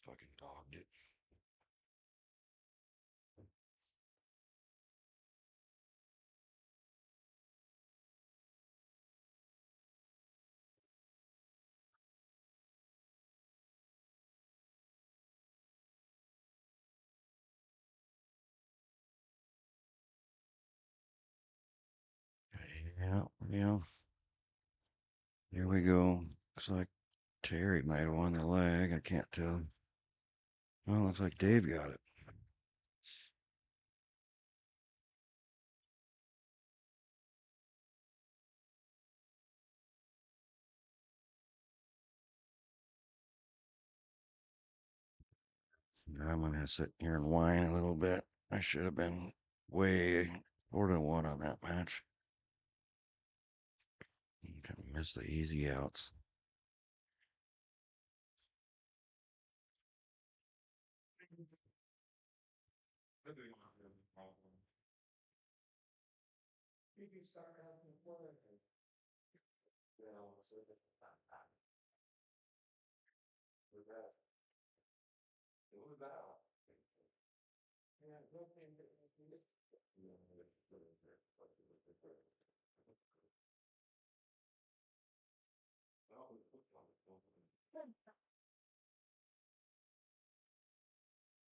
fucking dogged it. Yeah, yeah. Here we go. Looks like Terry might have won the leg. I can't tell. Well, looks like Dave got it. Now I'm gonna sit here and whine a little bit. I should have been way 4-1 on that match. Kind of missed the easy outs.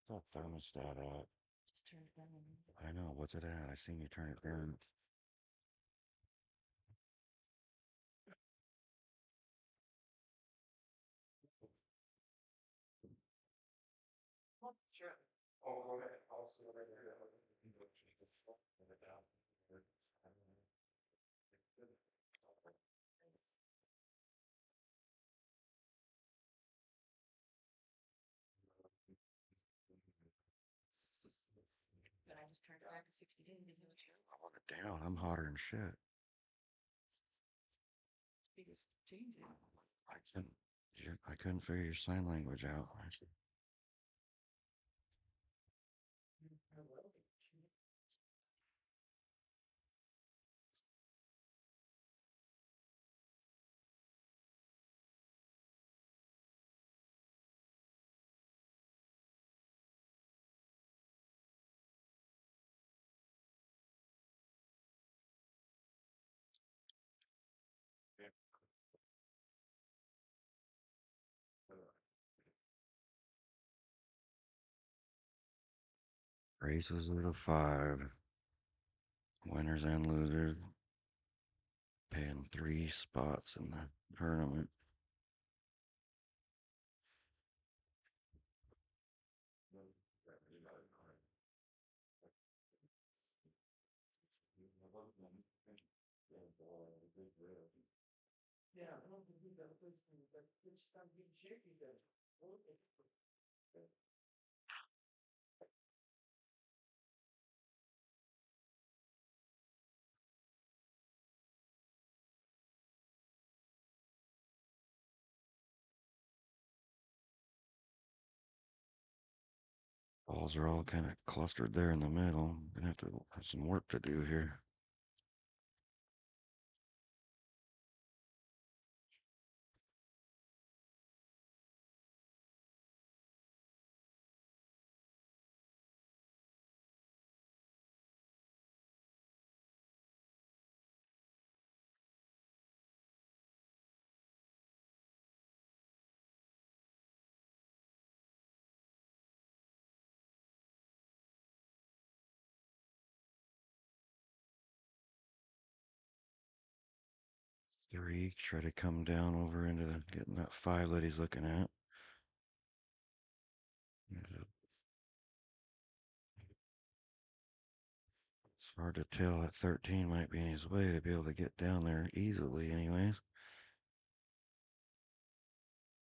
What's that thermostat at? I know. What's it at? I seen you turn it down. I want it down. I'm hotter than shit. I couldn't. I couldn't figure your sign language out. Races are the 5. Winners and losers. Paying 3 spots in the tournament. Balls are all kind of clustered there in the middle. Gonna have to have some work to do here. Three, try to come down over into getting that 5 that he's looking at. It's hard to tell. That 13 might be in his way to be able to get down there easily, anyways.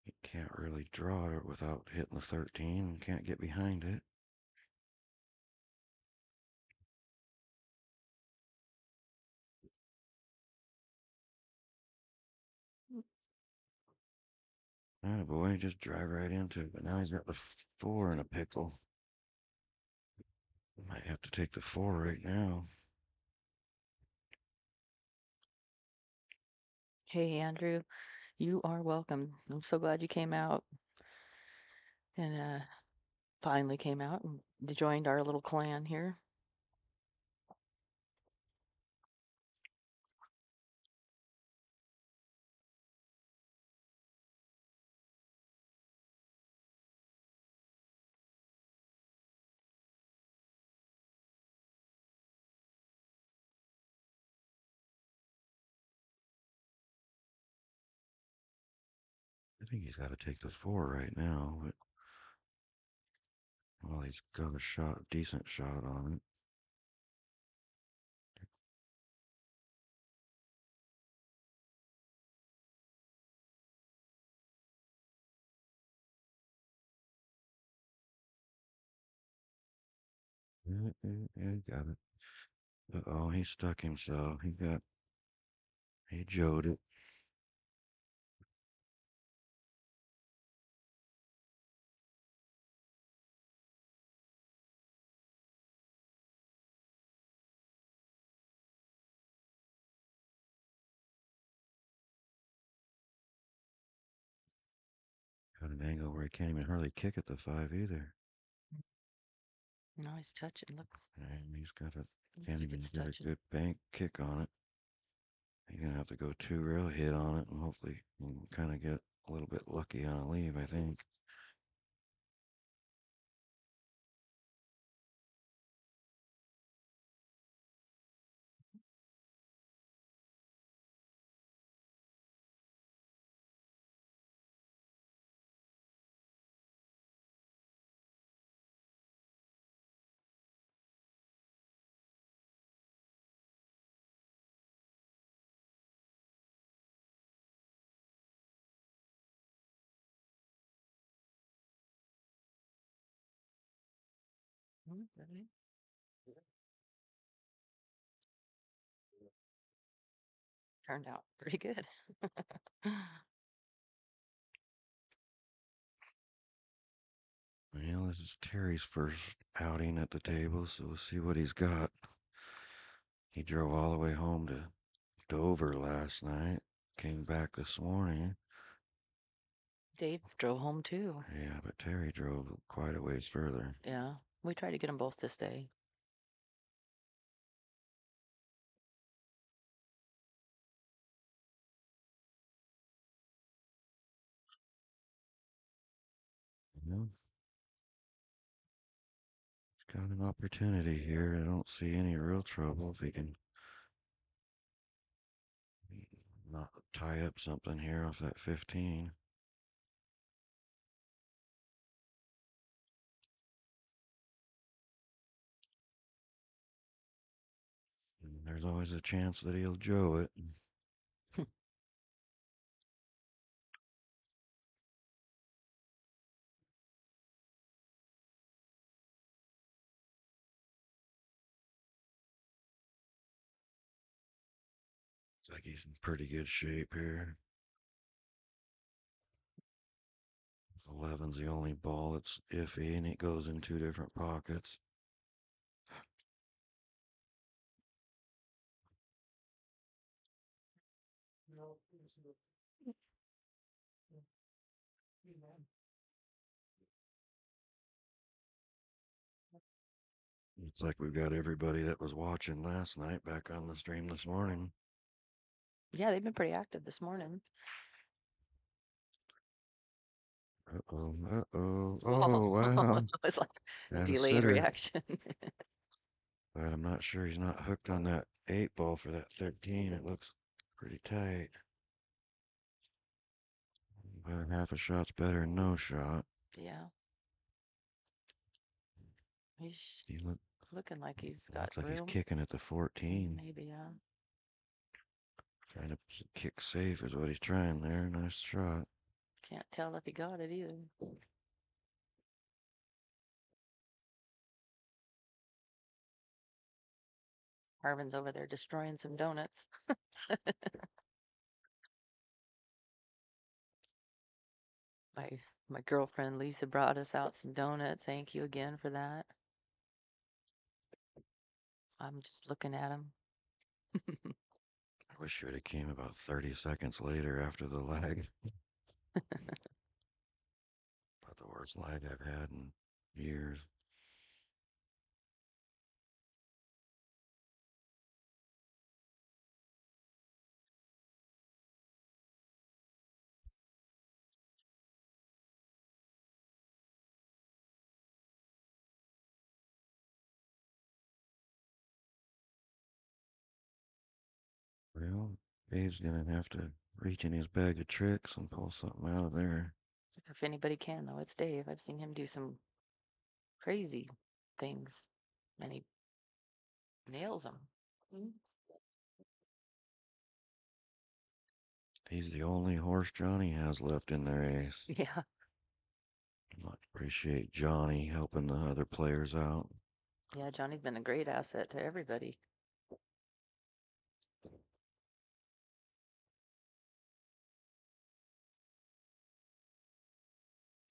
He can't really draw it without hitting the 13 and can't get behind it. Boy, just drive right into it. But now he's got the 4 in a pickle. Might have to take the 4 right now. Hey, Andrew, you are welcome. I'm so glad you came out. and finally came out and joined our little clan here. I think he's got to take the 4 right now, but well, he's got a shot, decent shot on it. Yeah, got it. Uh-oh, he stuck himself. He jode it. Got an angle where he can't even hardly kick at the 5 either. Now he's touching. Looks. And he's got a, Looks can't like even it's get a touching. good bank kick on it. He's going to have to go 2 rail hit on it, and hopefully he can kind of get a little bit lucky on a leave, I think. Okay. Turned out pretty good. Well, this is Terry's first outing at the table, so we'll see what he's got. He drove all the way home to Dover last night, came back this morning. Dave drove home too. Yeah, but Terry drove quite a ways further. Yeah, we tried to get them both this day. You he's got an opportunity here. I don't see any real trouble if he can not tie up something here off that 15. And there's always a chance that he'll Joe it. It's like he's in pretty good shape here. 11's the only ball that's iffy, and it goes in 2 different pockets. It's like we've got everybody that was watching last night back on the stream this morning. Yeah, they've been pretty active this morning. Uh-oh, uh-oh. Oh, wow. It's like Had a delayed sitter, reaction. but I'm not sure he's not hooked on that 8 ball for that 13. It looks pretty tight. About half a shot's better than no shot. Yeah, he's He looking like he's got looks like he's room. kicking at the 14. Maybe, yeah. Trying to kick safe is what he's trying there. Nice shot. Can't tell if he got it either. Marvin's over there destroying some donuts. My girlfriend Lisa brought us out some donuts. Thank you again for that. I'm just looking at them. I wish you would have came about 30 seconds later after the lag. But the worst lag I've had in years. Well, Dave's gonna have to reach in his bag of tricks and pull something out of there. If anybody can, though, it's Dave. I've seen him do some crazy things, and he nails them. He's the only horse Johnny has left in their ace. Yeah. I appreciate Johnny helping the other players out. Yeah, Johnny's been a great asset to everybody.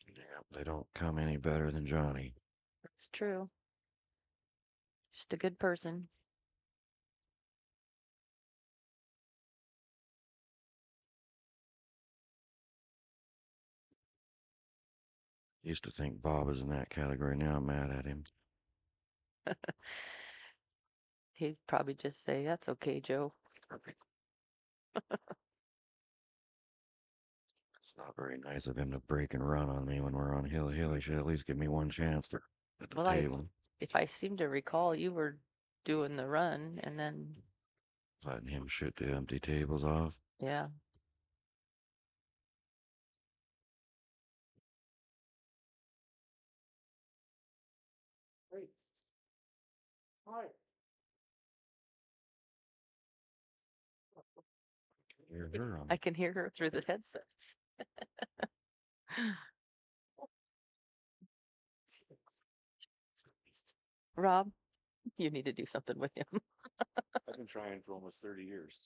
Yeah, they don't come any better than Johnny. It's true. Just a good person. Used to think Bob was in that category. Now I'm mad at him. He'd probably just say, "That's okay, Joe." It's not very nice of him to break and run on me when we're on Hille. He should at least give me one chance at the Well, table. if I seem to recall, you were doing the run, and then Letting him shoot the empty tables off. yeah. Hey. Hi. Hear her on I can hear her through the headsets. Rob, you need to do something with him. I've been trying for almost 30 years.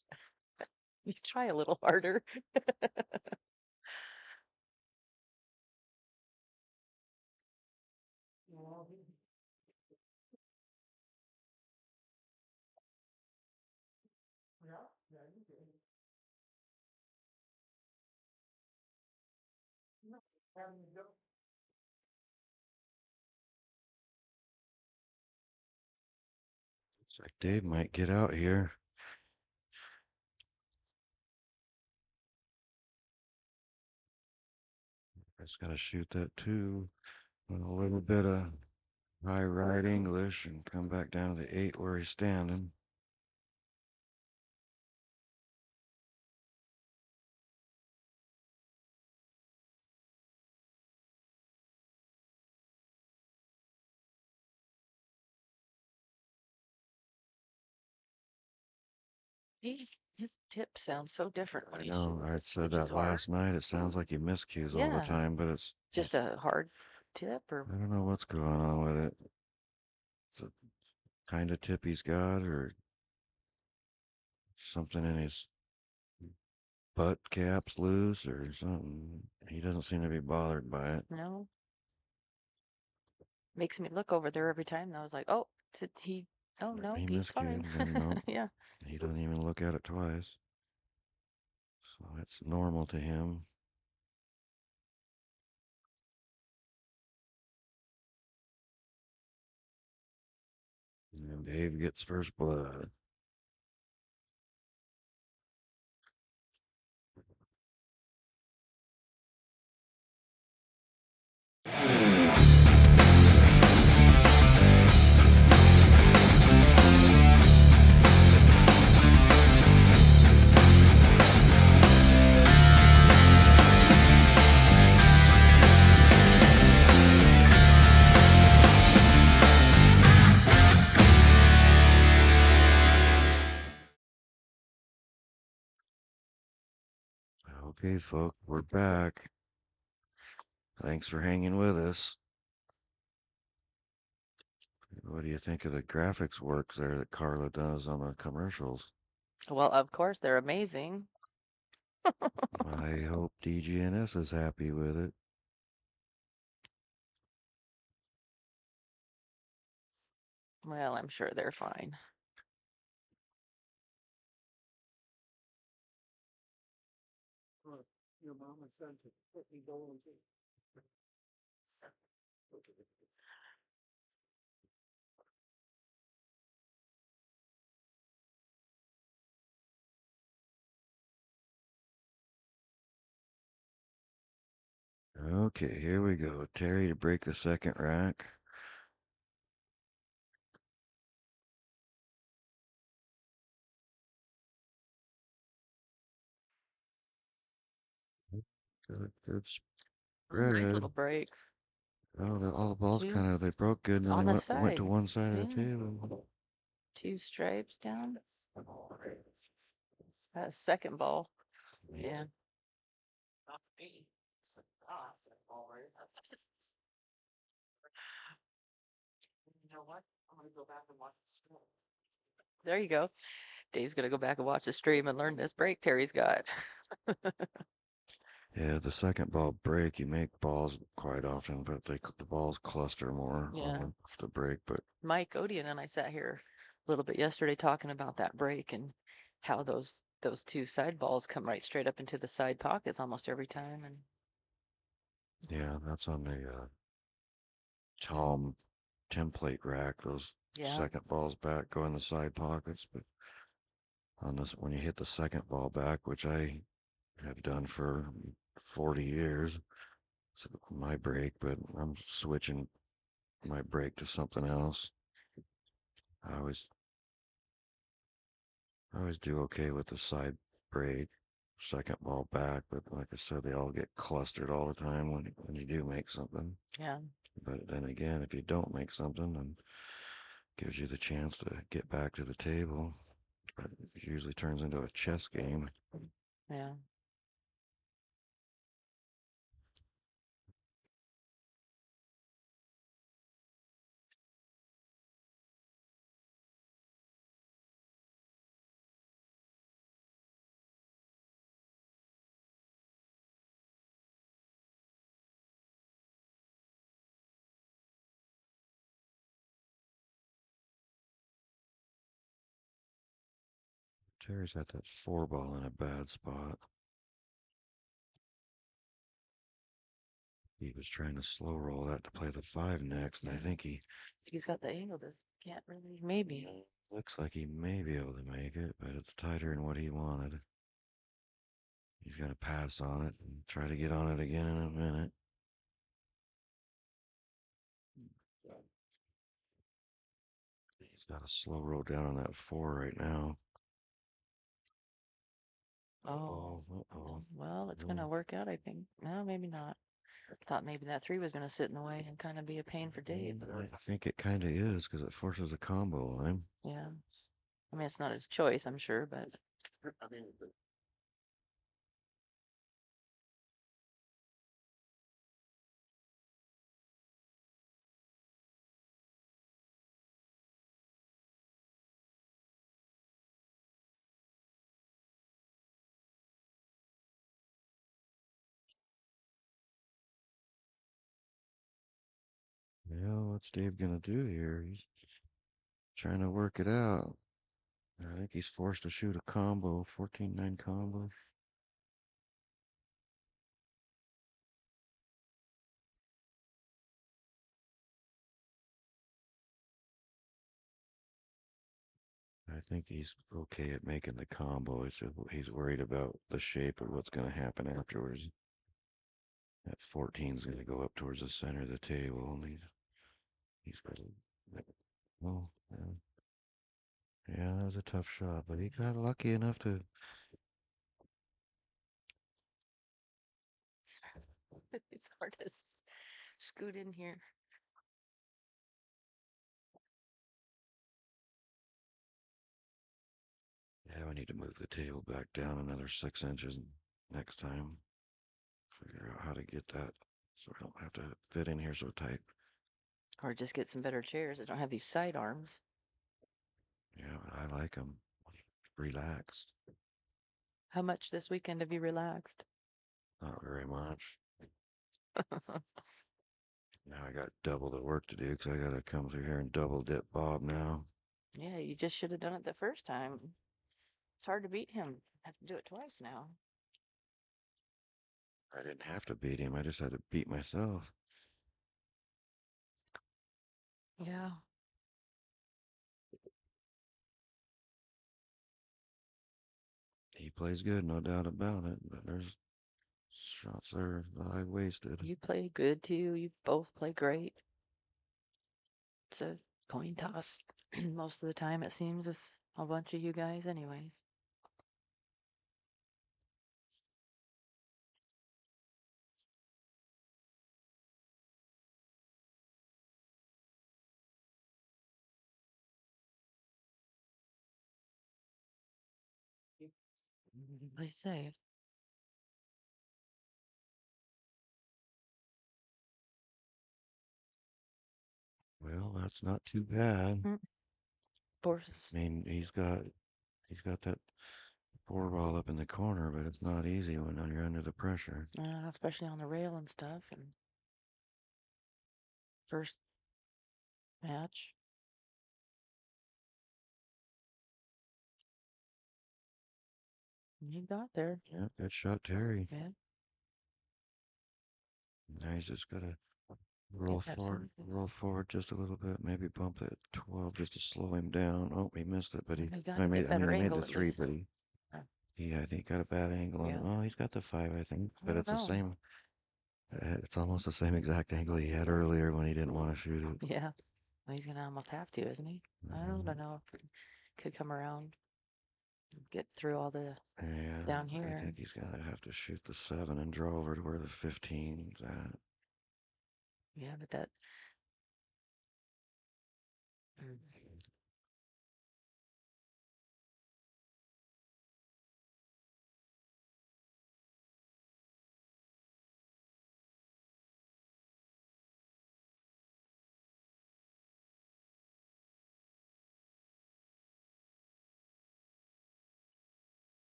You try a little harder. Looks like Dave might get out here. Just gotta shoot that two with a little bit of high right English and come back down to the 8 where he's standing. His tip sounds so different when I he's know. shooting, I said which is that hard. last night. It sounds like he miscues all the Yeah. time, but it's Just a hard tip, I or don't know what's going on with it. It's a kind of tip he's got, or something in his butt caps loose, or something. He doesn't seem to be bothered by it. no? Makes me look over there every time. And I was like, oh, he. Oh no, He he's fine. miscued, and no, Yeah. he doesn't even look at it twice. So it's normal to him. And Dave gets first blood. Okay, folks, we're back. Thanks for hanging with us. What do you think of the graphics works there that Carla does on the commercials? Well, of course they're amazing. I hope DGNS is happy with it. Well, I'm sure they're fine. Your mama sent to put me going. Okay, here we go. Terry to break the second rack. Good Nice little spread. break. Oh, all the balls Two they broke good and then on they the went to side. one side of the Yeah. table. 2 stripes down. That second ball. Yeah. There you go. Dave's gonna go back and watch the stream and learn this break Terry's got. Yeah, the second ball break, you make balls quite often, but the balls cluster more Yeah. on the break. But Mike Odian and I sat here a little bit yesterday talking about that break and how those 2 side balls come right straight up into the side pockets almost every time. And yeah, that's on the Tom template rack. Those yeah, second balls back go in the side pockets, but on this, when you hit the second ball back, which I have done for 40 years, so my break, but I'm switching my break to something else. I always I always do okay with the side break, second ball back, but like I said, they all get clustered all the time when you do make something. yeah, But then again, if you don't make something, then it gives you the chance to get back to the table. But it usually turns into a chess game. yeah. Terry's got that four ball in a bad spot. He was trying to slow roll that to play the five next, and I think He's got the angle. Just can't really. Maybe. looks like he may be able to make it, but it's tighter than what he wanted. He's going to pass on it and try to get on it again in a minute. He's got a slow roll down on that four right now. Oh, Uh-oh. well, it's No. gonna work out, I think. No, maybe not. Thought maybe that 3 was gonna sit in the way and kind of be a pain for Dave. I think it kind of is because it forces a combo on him. Yeah. I mean, it's not his choice, I'm sure, but Yeah, what's Dave gonna do here? He's trying to work it out. I think he's forced to shoot a combo, 14-9 combo. I think he's okay at making the combo. It's just he's worried about the shape of what's going to happen afterwards. That 14 is going to go up towards the center of the table, and he's got to. Well, yeah, that was a tough shot, but he got lucky enough to. it's hard to scoot in here. Yeah, we need to move the table back down another 6 inches next time. Figure out how to get that so I don't have to fit in here so tight. Or just get some better chairs that don't have these side arms. Yeah, I like them relaxed. How much this weekend have you relaxed? Not very much. Now I got double the work to do because I got to come through here and double dip Bob now. Yeah, you just should have done it the first time. It's hard to beat him. Have to do it twice now. I didn't have to beat him. I just had to beat myself. Yeah. He plays good, no doubt about it, but there's shots there that I wasted. You play good too. You both play great. It's a coin toss most of the time, it seems, with a bunch of you guys, anyways. Play safe. Well, that's not too bad. Force. I mean, he's got that four ball up in the corner, but it's not easy when you're under the pressure. Especially on the rail and stuff. And first match. You got there. Yeah, good shot, Terry. Yeah. Now he's just gotta roll forward just a little bit, maybe bump that 12 just to slow him down. Oh, he missed it, but He got to get I mean, better he made angle the at three, least. but I think got a bad angle on it. Yeah. Oh, he's got the 5, I think, I but don't it's the know. same. It's almost the same exact angle he had earlier when he didn't want to shoot it. Yeah. Well, he's gonna almost have to, isn't he? I don't know if it could come around, get through all the Yeah, down I here. think he's gonna have to shoot the 7 and draw over to where the 15's at. Yeah, but that. Mm.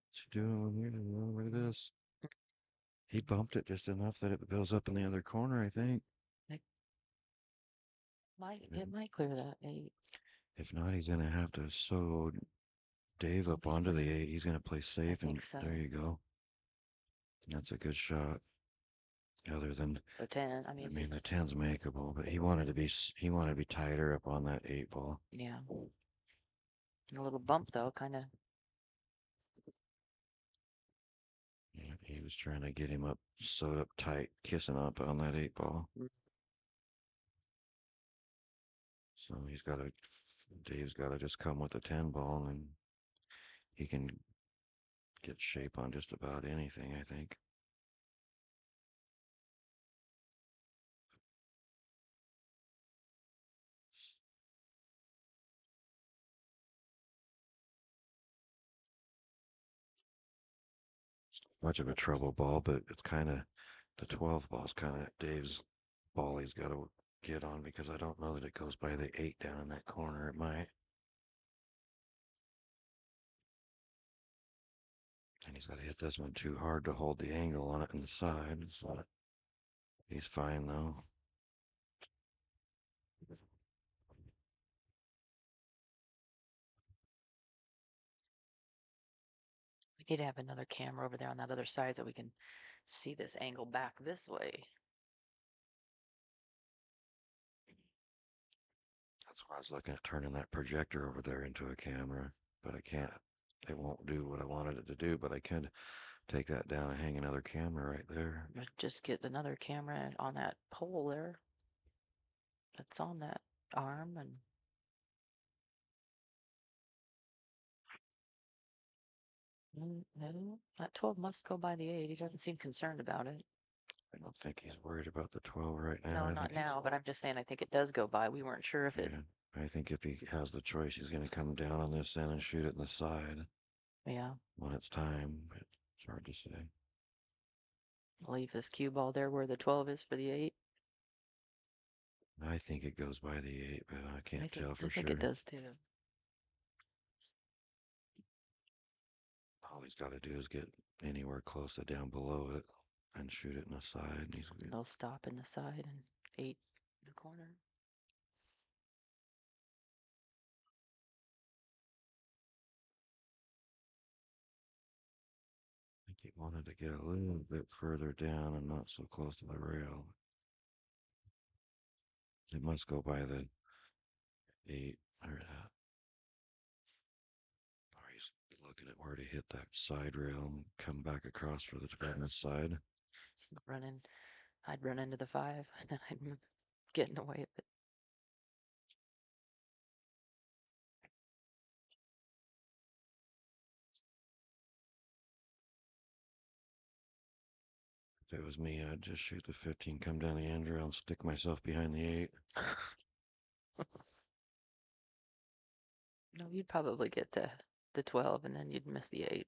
What's he doing over here? Look at this. He bumped it just enough that it goes up in the other corner, I think. It might clear that 8. If not, he's gonna have to sew Dave up Hope he's onto the putting- 8. He's gonna play safe, and think so. there you go. That's a good shot. Other than The 10. I I mean, mean, the he's 10's makeable, but he wanted to be tighter up on that 8 ball. yeah. A little bump though, kind of. Yeah, he was trying to get him up, sewed up tight, kissing up on that 8 ball. So Dave's got to just come with a 10 ball, and he can get shape on just about anything, I think. Much of a trouble ball, but it's kind of the 12 ball's kind of Dave's ball he's got to get on, because I don't know that it goes by the 8 down in that corner. It might. And he's got to hit this one too hard to hold the angle on it in the side. So he's fine though. We need to have another camera over there on that other side so we can see this angle back this way. That's why I was looking at turning that projector over there into a camera, but I can't. It won't do what I wanted it to do, but I could take that down and hang another camera right there. Just get another camera on that pole there. That's on that arm and. No, that 12 must go by the 8. He doesn't seem concerned about it. I don't think he's worried about the 12 right now. No, I not think now, but I'm just saying I think it does go by. We weren't sure if it. Yeah, I think if he has the choice, he's going to come down on this end and shoot it in the side Yeah. when it's time. But it's hard to say. Leave this cue ball there where the 12 is for the 8. I think it goes by the 8, but I can't tell for I think sure. it does too. All he's got to do is get anywhere close to down below it. and shoot it in the side. They'll stop in the side and 8 in the corner. I think he wanted to get a little bit further down and not so close to the rail. It must go by the 8 or that. Or he's looking at where to hit that side rail and come back across for the development side. Running, I'd run into the 5, and then I'd get in the way of it. If it was me, I'd just shoot the 15, come down the end rail, and stick myself behind the 8. No, you'd probably get the 12, and then you'd miss the 8.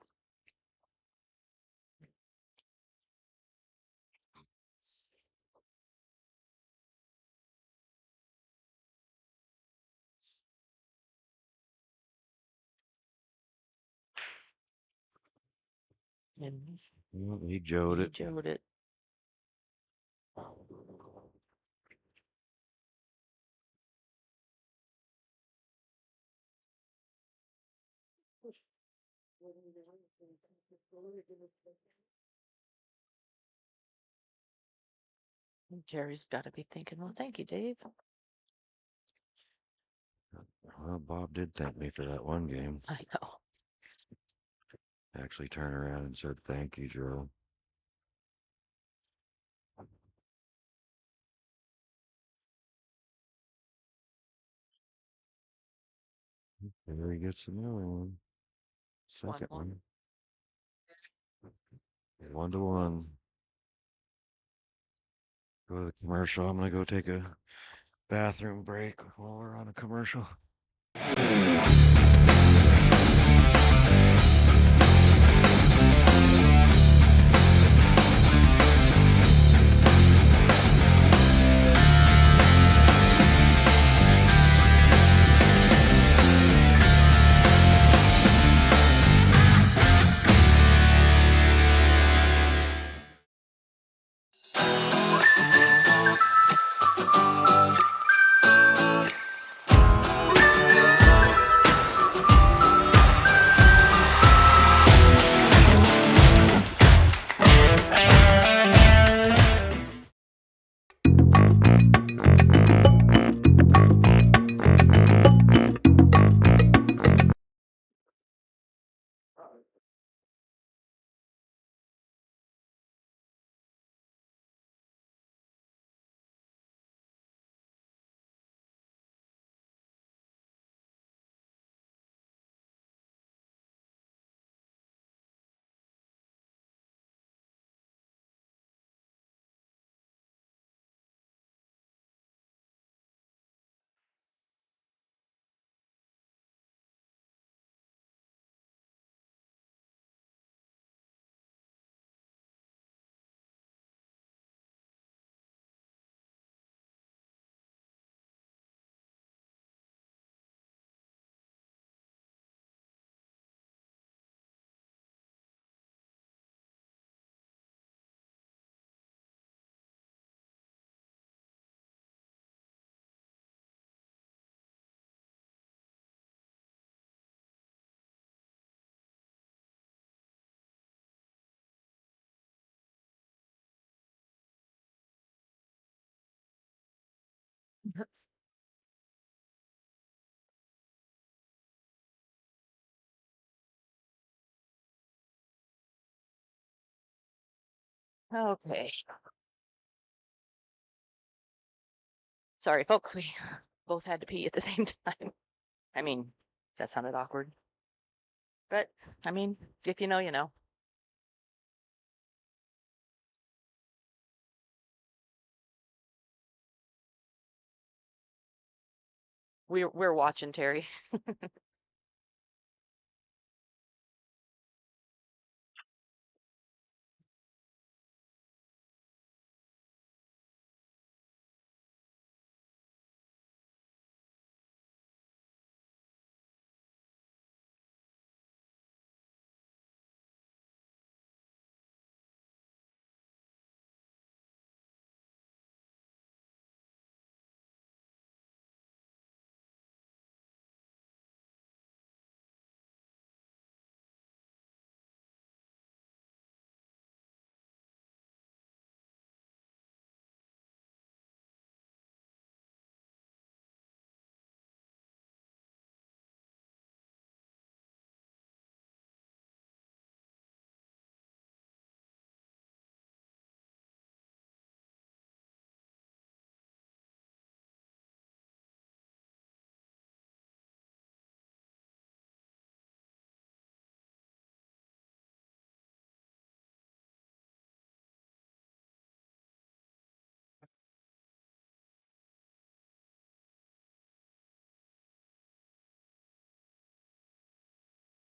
And Well, he joed he it. joed it. And Jerry's got to be thinking, well, thank you, Dave. Well, Bob did thank me for that one game. I know. Actually turned around and said, "Thank you, Joe." There he gets another one. Second 1-1. one. 1-1. Go to the commercial. I'm gonna go take a bathroom break while we're on a commercial. Okay. Sorry, folks. We both had to pee at the same time. I mean, that sounded awkward. But, I mean, if you know, you know. We're watching, Terry.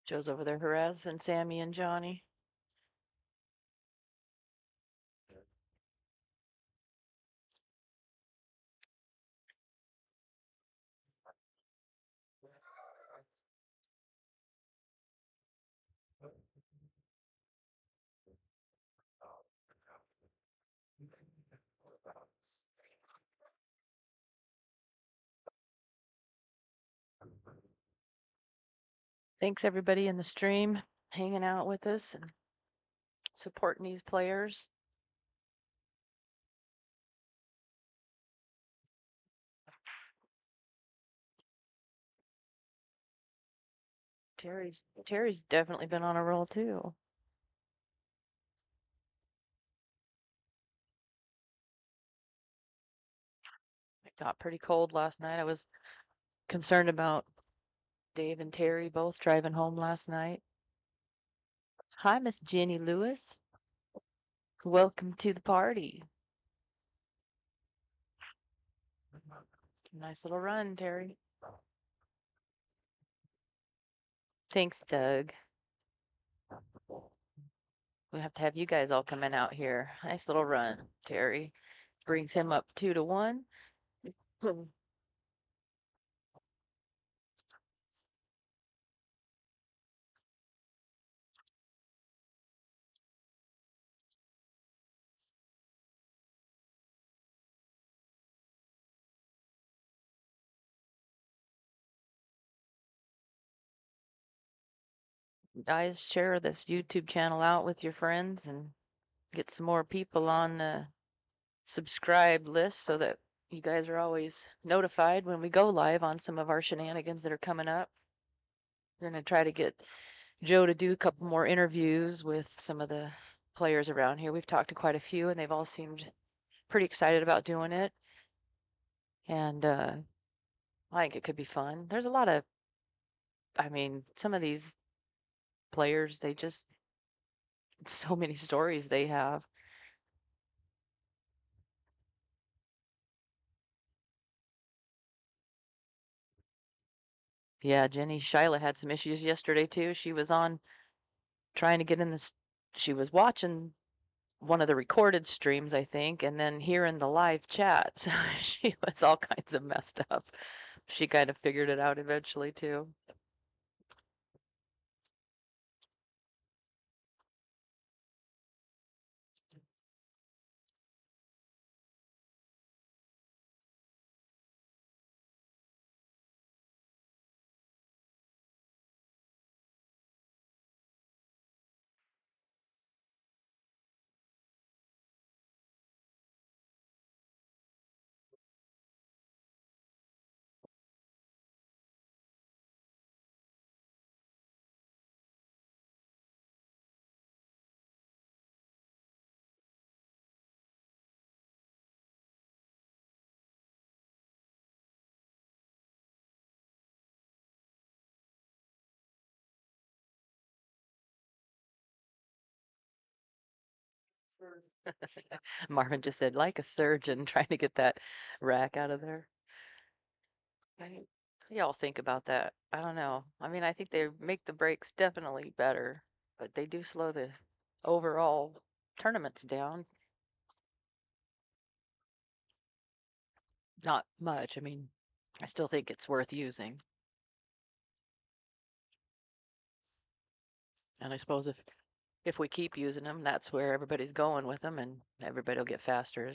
Joe's over there harassing Sammy and Johnny. Thanks everybody in the stream hanging out with us and supporting these players. Terry's definitely been on a roll too. It got pretty cold last night. I was concerned about Dave and Terry both driving home last night. Hi, Miss Jenny Lewis. Welcome to the party. Nice little run, Terry. Thanks, Doug. We have to have you guys all coming out here. Nice little run, Terry. Brings him up 2-1. Guys, share this YouTube channel out with your friends and get some more people on the subscribe list so that you guys are always notified when we go live on some of our shenanigans that are coming up. We're going to try to get Joe to do a couple more interviews with some of the players around here. We've talked to quite a few and they've all seemed pretty excited about doing it. And I think it could be fun. There's a lot of, I mean, some of these players, they just, so many stories they have. Yeah, Jenny Shyla had some issues yesterday too. She was on trying to get in this, she was watching one of the recorded streams, I think, and then hearing the live chat. So she was all kinds of messed up. She kind of figured it out eventually too. Marvin just said, like a surgeon trying to get that rack out of there. What do y'all think about that? I don't know. I mean, I think they make the breaks definitely better, but they do slow the overall tournaments down. Not much. I mean, I still think it's worth using. And I suppose if we keep using them, that's where everybody's going with them and everybody will get faster.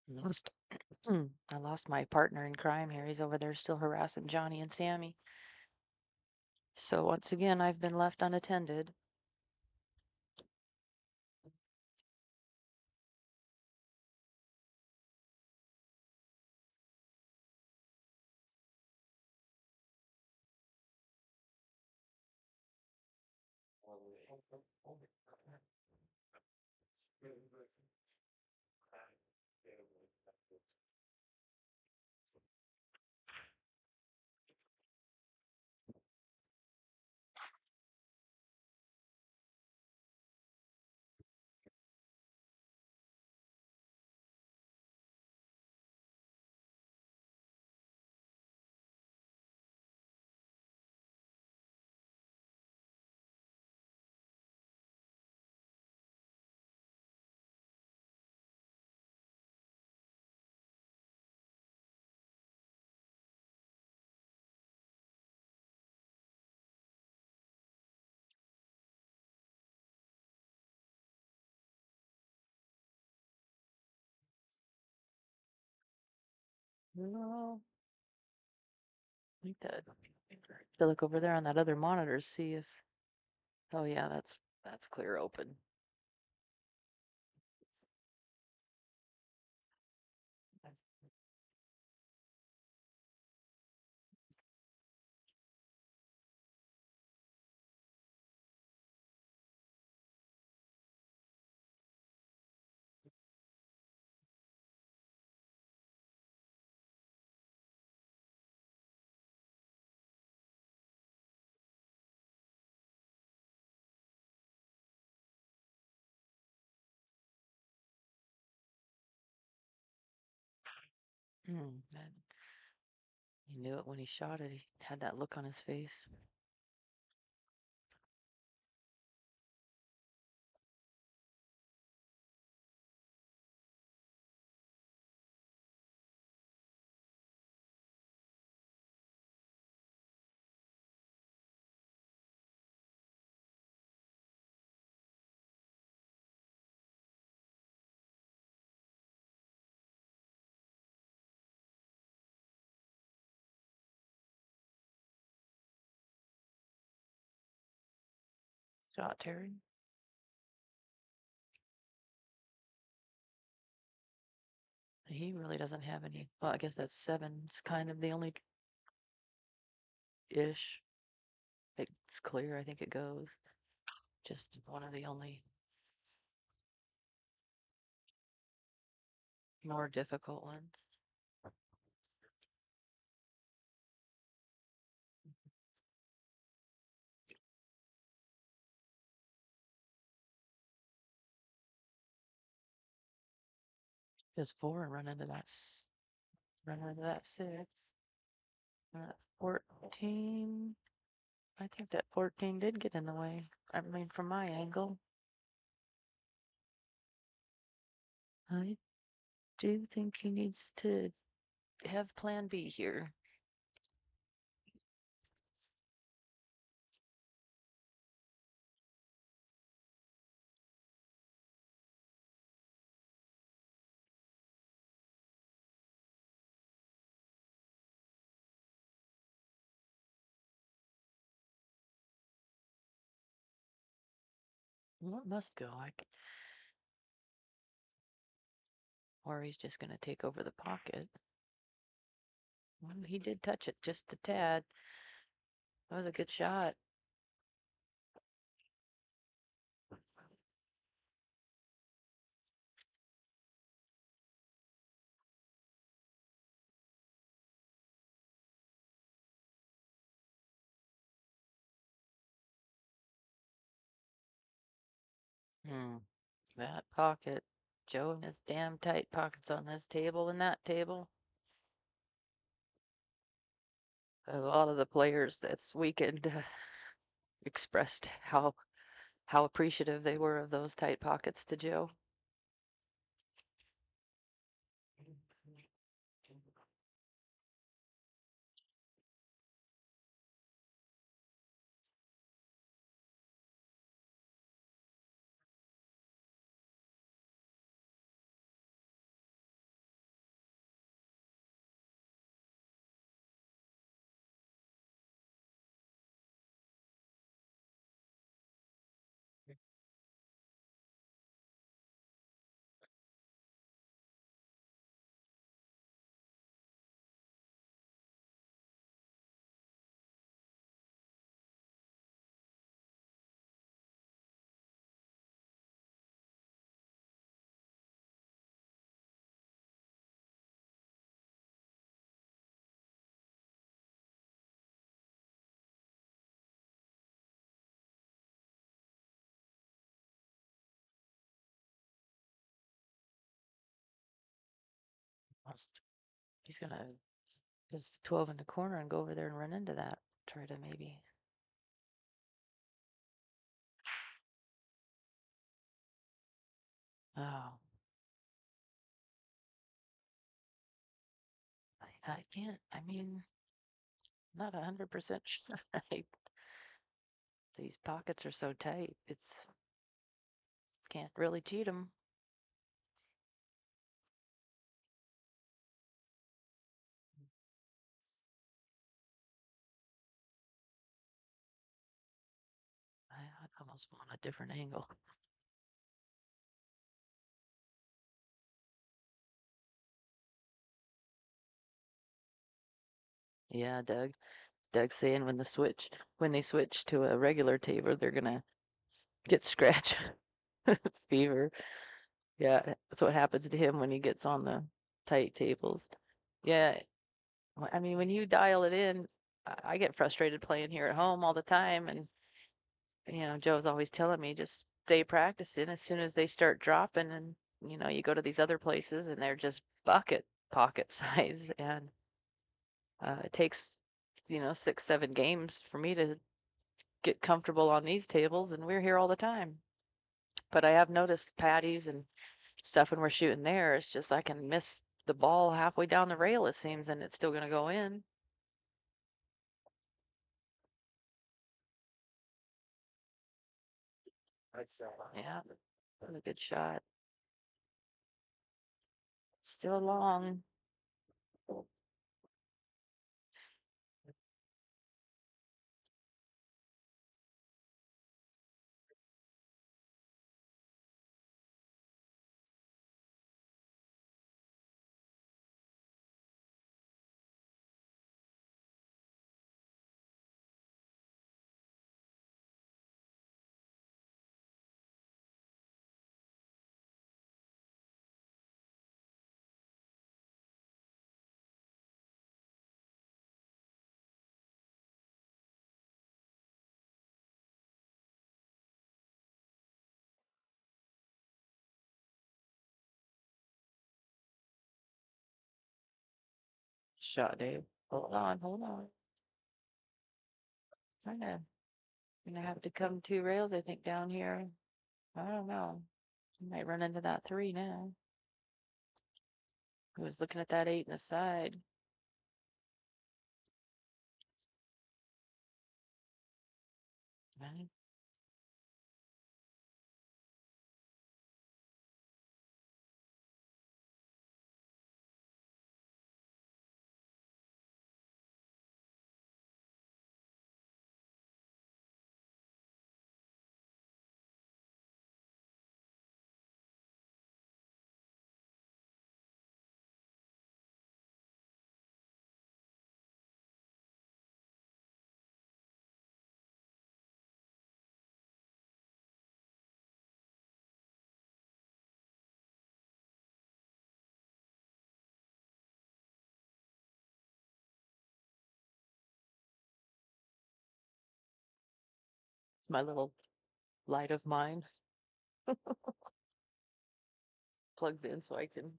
Lost. I lost my partner in crime here. He's over there still harassing Johnny and Sammy. So once again, I've been left unattended. No. I think that to look over there on that other monitor, see if, oh yeah, that's clear open. That, he knew it when he shot it. He had that look on his face. Shot Terry. He really doesn't have any. Well, I guess that's seven. It's kind of the only ish. It's clear. I think it goes. Just one of the only more difficult ones. Does four run into that? Run into that six. 14. I think that 14 did get in the way. I mean, from my angle. I do think he needs to have plan B here. Well, it must go. Or he's just going to take over the pocket. Well, he did touch it just a tad. That was a good shot. That pocket. Joe and his damn tight pockets on this table and that table. A lot of the players this weekend expressed how appreciative they were of those tight pockets to Joe. He's gonna just 12 in the corner and go over there and run into that. Try to maybe. Oh. I can't, I mean, not 100% sure. These pockets are so tight. It's can't really cheat them. I'd almost want a different angle. Yeah, Doug's saying when they switch to a regular table, they're gonna get scratch fever. Yeah, that's what happens to him when he gets on the tight tables. Yeah, I mean, when you dial it in, I get frustrated playing here at home all the time, and Joe's always telling me just stay practicing. As soon as they start dropping, and you go to these other places, and they're just pocket size, and it takes 6, 7 games for me to get comfortable on these tables, and we're here all the time. But I have noticed patties and stuff when we're shooting there, it's just I can miss the ball halfway down the rail, it seems, and it's still going to go in. Yeah, a good shot. Still long. Shot, Dave. Hold on, hold on. Gonna have to come 2 rails, I think, down here. I don't know. You might run into that 3 now. I was looking at that 8 in the side. Right. It's my little light of mine. Plugs in so I can,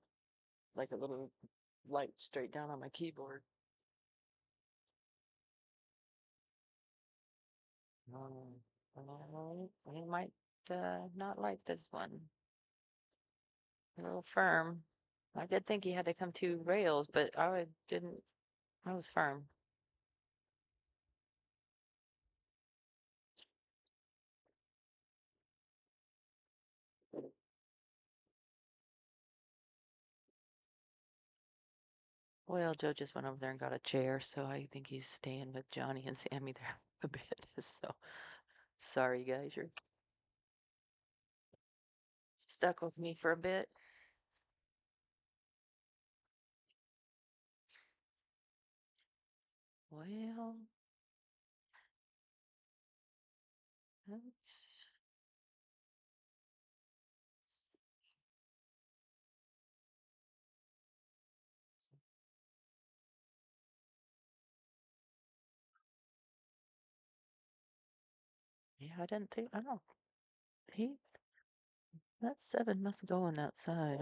like a little light straight down on my keyboard. I might not like this one. A little firm. I did think he had to come 2 rails, but didn't. I was firm. Well, Joe just went over there and got a chair, so I think he's staying with Johnny and Sammy there a bit. So sorry, guys, you're stuck with me for a bit. Well, that's yeah. I don't. He that 7 must go on that side.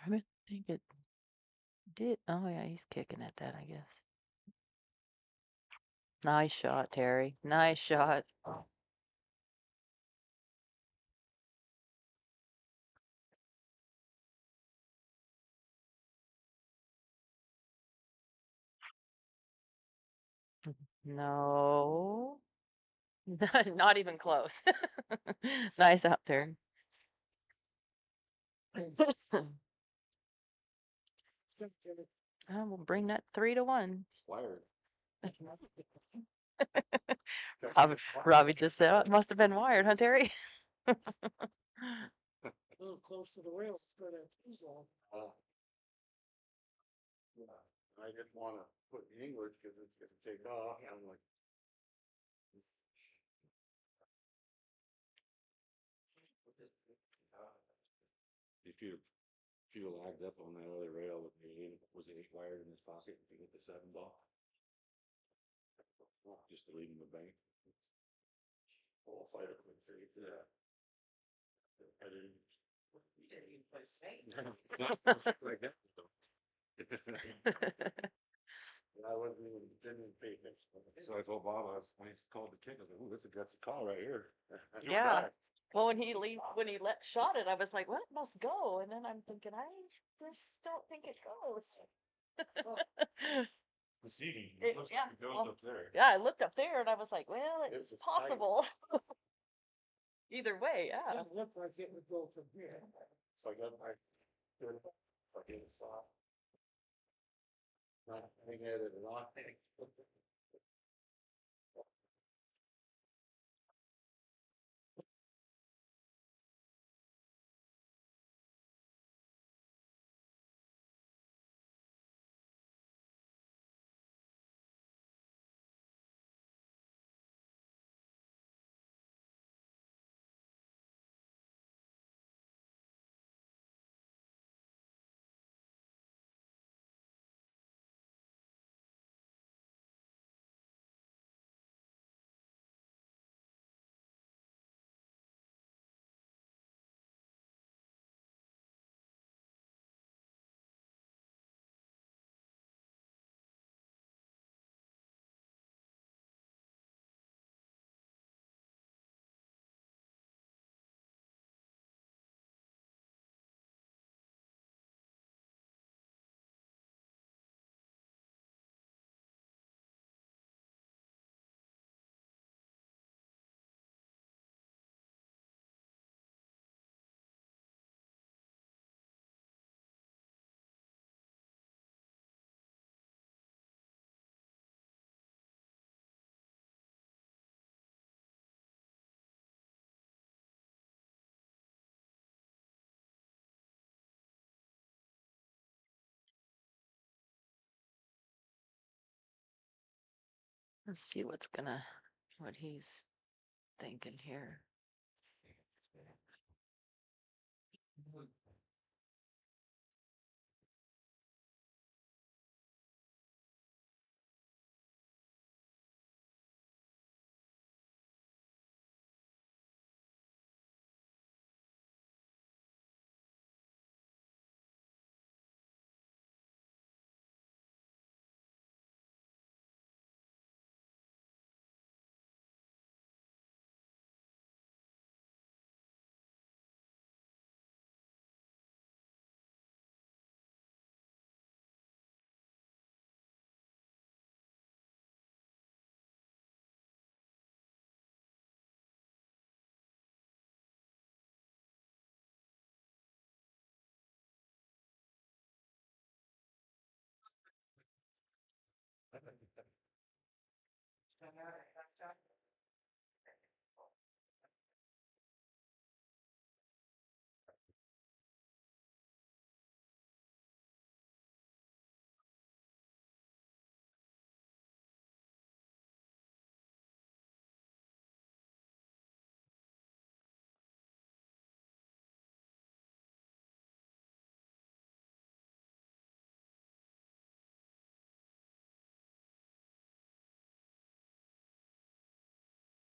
I didn't think it did. Oh yeah, he's kicking at that, I guess. Nice shot, Terry. Nice shot. No. Not even close. Nice out there. We'll bring that 3-1. Wired. Robbie just said, oh, it must have been wired, huh, Terry? A little close to the rails for that tee zone. Yeah, I didn't wanna put in English cause it's gonna take off, and I'm like. If you lagged up on that other rail with me, was it 8 wired in his pocket if you hit the 7 ball? Just to leave him the bank. Oh, fight it with safe, yeah. I didn't. You didn't even play safe. Like that. I wasn't even, didn't even pay attention. So I told Bob, I called the kid, I was like, ooh, this is a gutsy call right here. Yeah. Well, when he shot it, I was like, well, it must go. And then I'm thinking, I just don't think it goes. Proceeding, Yeah, it goes well, up there. yeah, I looked up there and I was like, well, it's It's tight. possible. Either way, yeah. It looked like it would go from here. So I got my, if I get it soft. Not hang at it and not hang. Let's see what he's thinking here.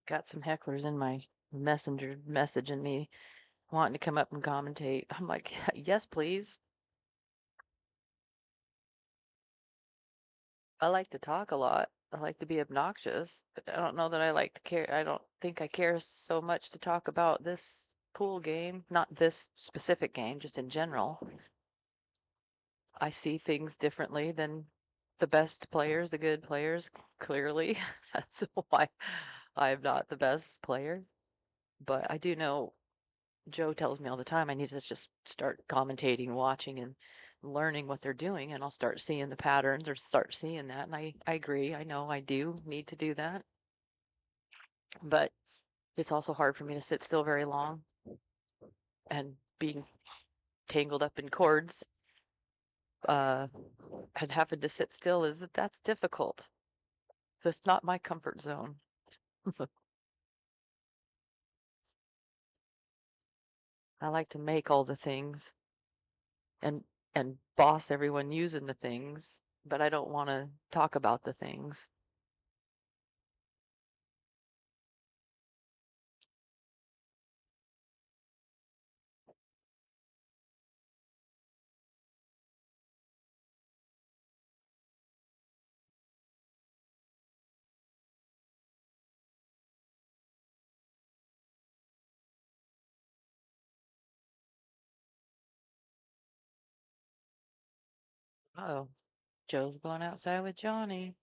Got some hecklers in my messenger messaging me wanting to come up and commentate. I'm like, yes, please. I like to talk a lot. I like to be obnoxious, but I don't know that I like to care. I don't think I care so much to talk about this pool game, not this specific game, just in general. I see things differently than the best players, the good players, clearly. That's why I'm not the best player. But I do know Joe tells me all the time I need to just start commentating, watching, and learning what they're doing, and I'll start seeing the patterns or start seeing that. And I agree. I know I do need to do that. But it's also hard for me to sit still very long and being tangled up in cords uh, and having to sit still that's difficult. That's not my comfort zone. I like to make all the things and boss everyone using the things, but I don't want to talk about the things. Oh, Joe's going outside with Johnny.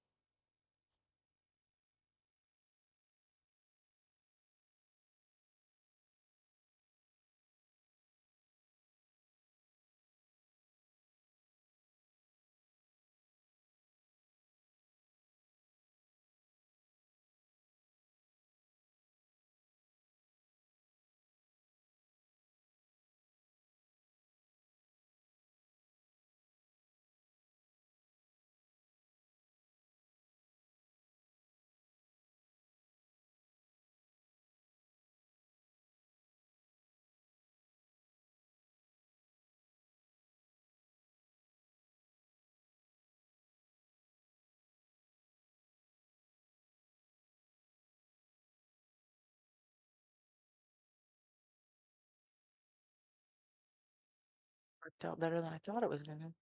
Worked out better than I thought it was gonna.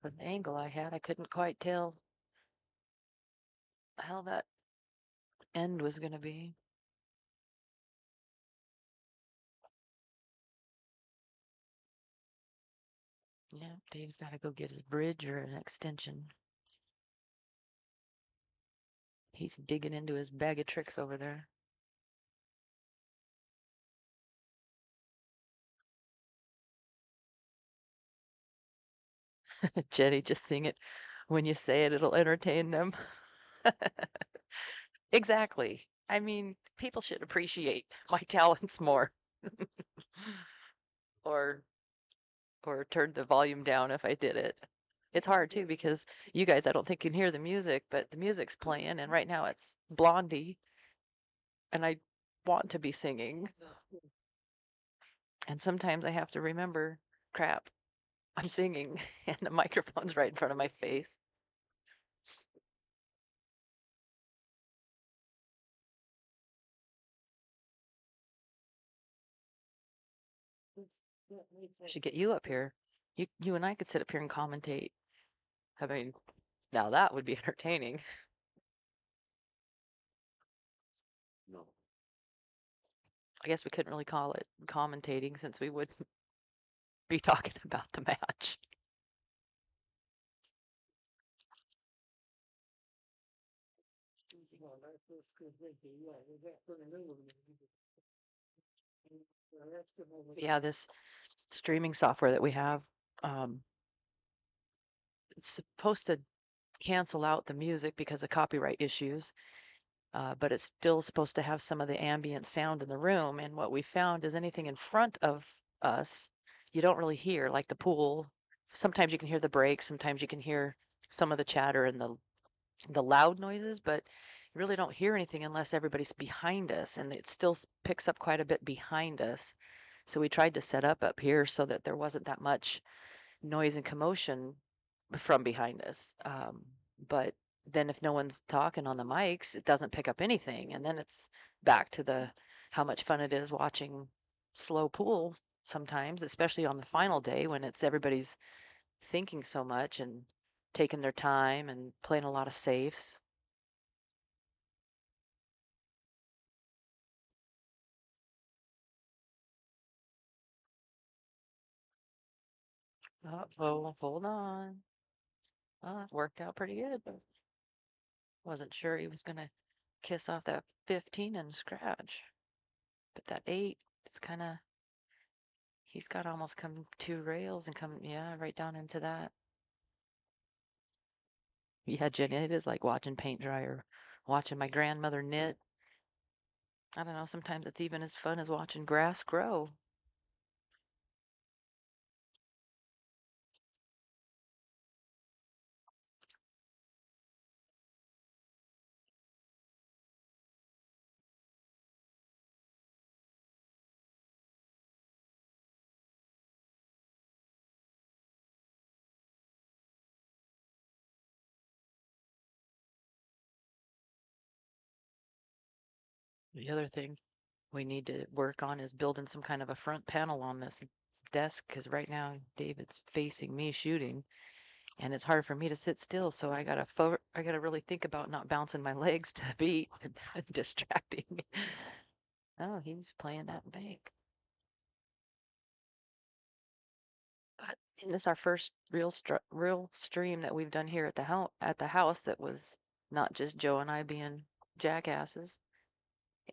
With the angle I had, I couldn't quite tell how that end was gonna be. Yeah, Dave's got to go get his bridge or an extension. He's digging into his bag of tricks over there. Jenny, just sing it. When you say it, it'll entertain them. Exactly. I mean, people should appreciate my talents more. or or turn the volume down if I did it. It's hard too because you guys I don't think can hear the music, but the music's playing and right now it's Blondie and I want to be singing. And sometimes I have to remember, crap, I'm singing and the microphone's right in front of my face. I should get you up here. You and I could sit up here and commentate. I mean, now that would be entertaining. No. I guess we couldn't really call it commentating since we wouldn't be talking about the match. Well, that's what's good, yeah, we got for the new one. That's the one. Yeah, this streaming software that we have, um, it's supposed to cancel out the music because of copyright issues, but it's still supposed to have some of the ambient sound in the room. And what we found is anything in front of us, you don't really hear, like the pool. Sometimes you can hear the breaks, sometimes you can hear some of the chatter and the loud noises, but you really don't hear anything unless everybody's behind us, and it still picks up quite a bit behind us. So we tried to set up here so that there wasn't that much noise and commotion from behind us. But then if no one's talking on the mics, it doesn't pick up anything. And then it's back to the how much fun it is watching slow pool sometimes, especially on the final day when it's everybody's thinking so much and taking their time and playing a lot of safes. Oh, hold on. It worked out pretty good. Wasn't sure he was gonna kiss off that 15 and scratch. But that 8, it's kind of, he's got almost come 2 rails and come, yeah, right down into that. Yeah, Jenny, it is like watching paint dry or watching my grandmother knit. I don't know, sometimes it's even as fun as watching grass grow. The other thing we need to work on is building some kind of a front panel on this desk because right now David's facing me shooting and it's hard for me to sit still. So I gotta really think about not bouncing my legs to be distracting. Oh, he's playing that bank. But this is our first real stream that we've done here at the house that was not just Joe and I being jackasses.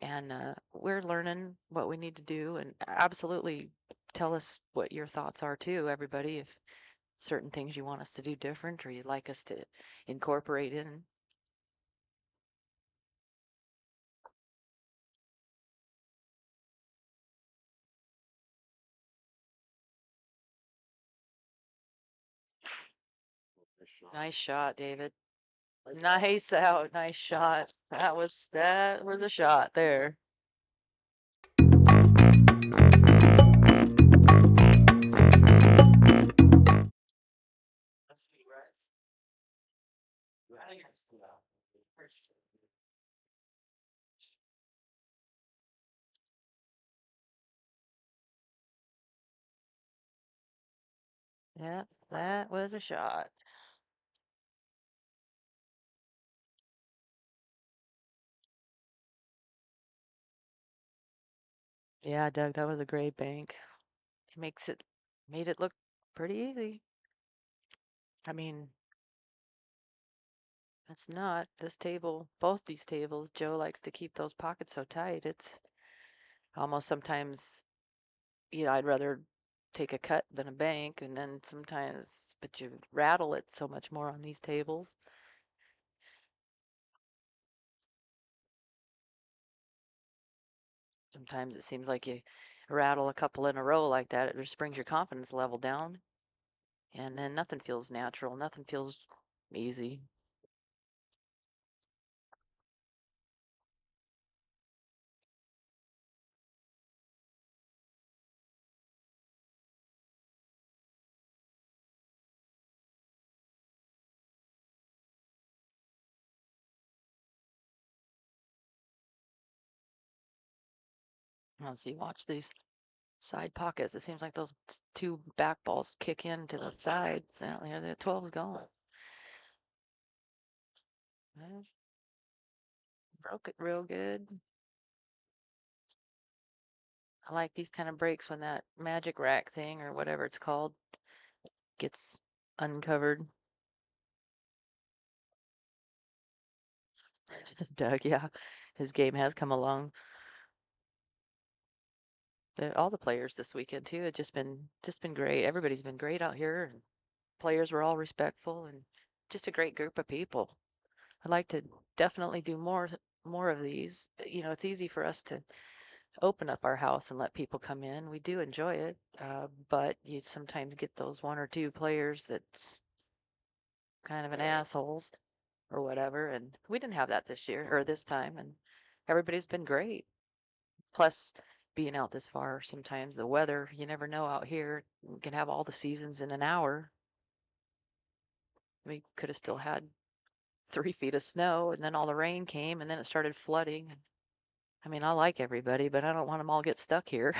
And we're learning what we need to do, and absolutely tell us what your thoughts are too, everybody. If certain things you want us to do different or you'd like us to incorporate in. Nice shot, David. Nice out. Nice shot. That was a shot there. Yeah, that was a shot. Yeah, Doug, that was a great bank. It made it look pretty easy. I mean, it's not. This table, both these tables, Joe likes to keep those pockets so tight. It's almost sometimes, I'd rather take a cut than a bank, and then sometimes, but you rattle it so much more on these tables. Sometimes it seems like you rattle a couple in a row like that, it just brings your confidence level down, and then nothing feels natural, nothing feels easy. Now, see, watch these side pockets. It seems like those 2 back balls kick into the sides. Yeah, there the 12's going. Well, broke it real good. I like these kind of breaks when that magic rack thing or whatever it's called gets uncovered. Doug, yeah, his game has come along. All the players this weekend too. It's just been great. Everybody's been great out here, and players were all respectful and just a great group of people. I'd like to definitely do more of these. It's easy for us to open up our house and let people come in. We do enjoy it, but you sometimes get those 1 or 2 players that's kind of an assholes or whatever. And we didn't have that this year or this time, and everybody's been great. Plus, being out this far, sometimes the weather, you never know out here. We can have all the seasons in an hour. We could have still had 3 feet of snow, and then all the rain came, and then it started flooding. I mean, I like everybody, but I don't want them all get stuck here.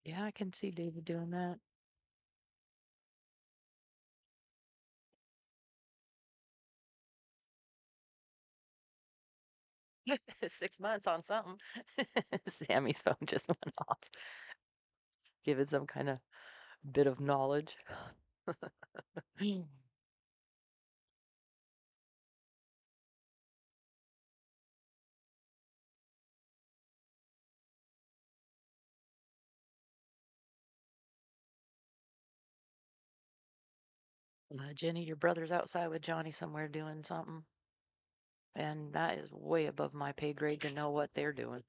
Yeah, I can see David doing that. Six months on something. Sammy's phone just went off. Give it some kind of bit of knowledge. Jenny, your brother's outside with Johnny somewhere doing something. And that is way above my pay grade to know what they're doing.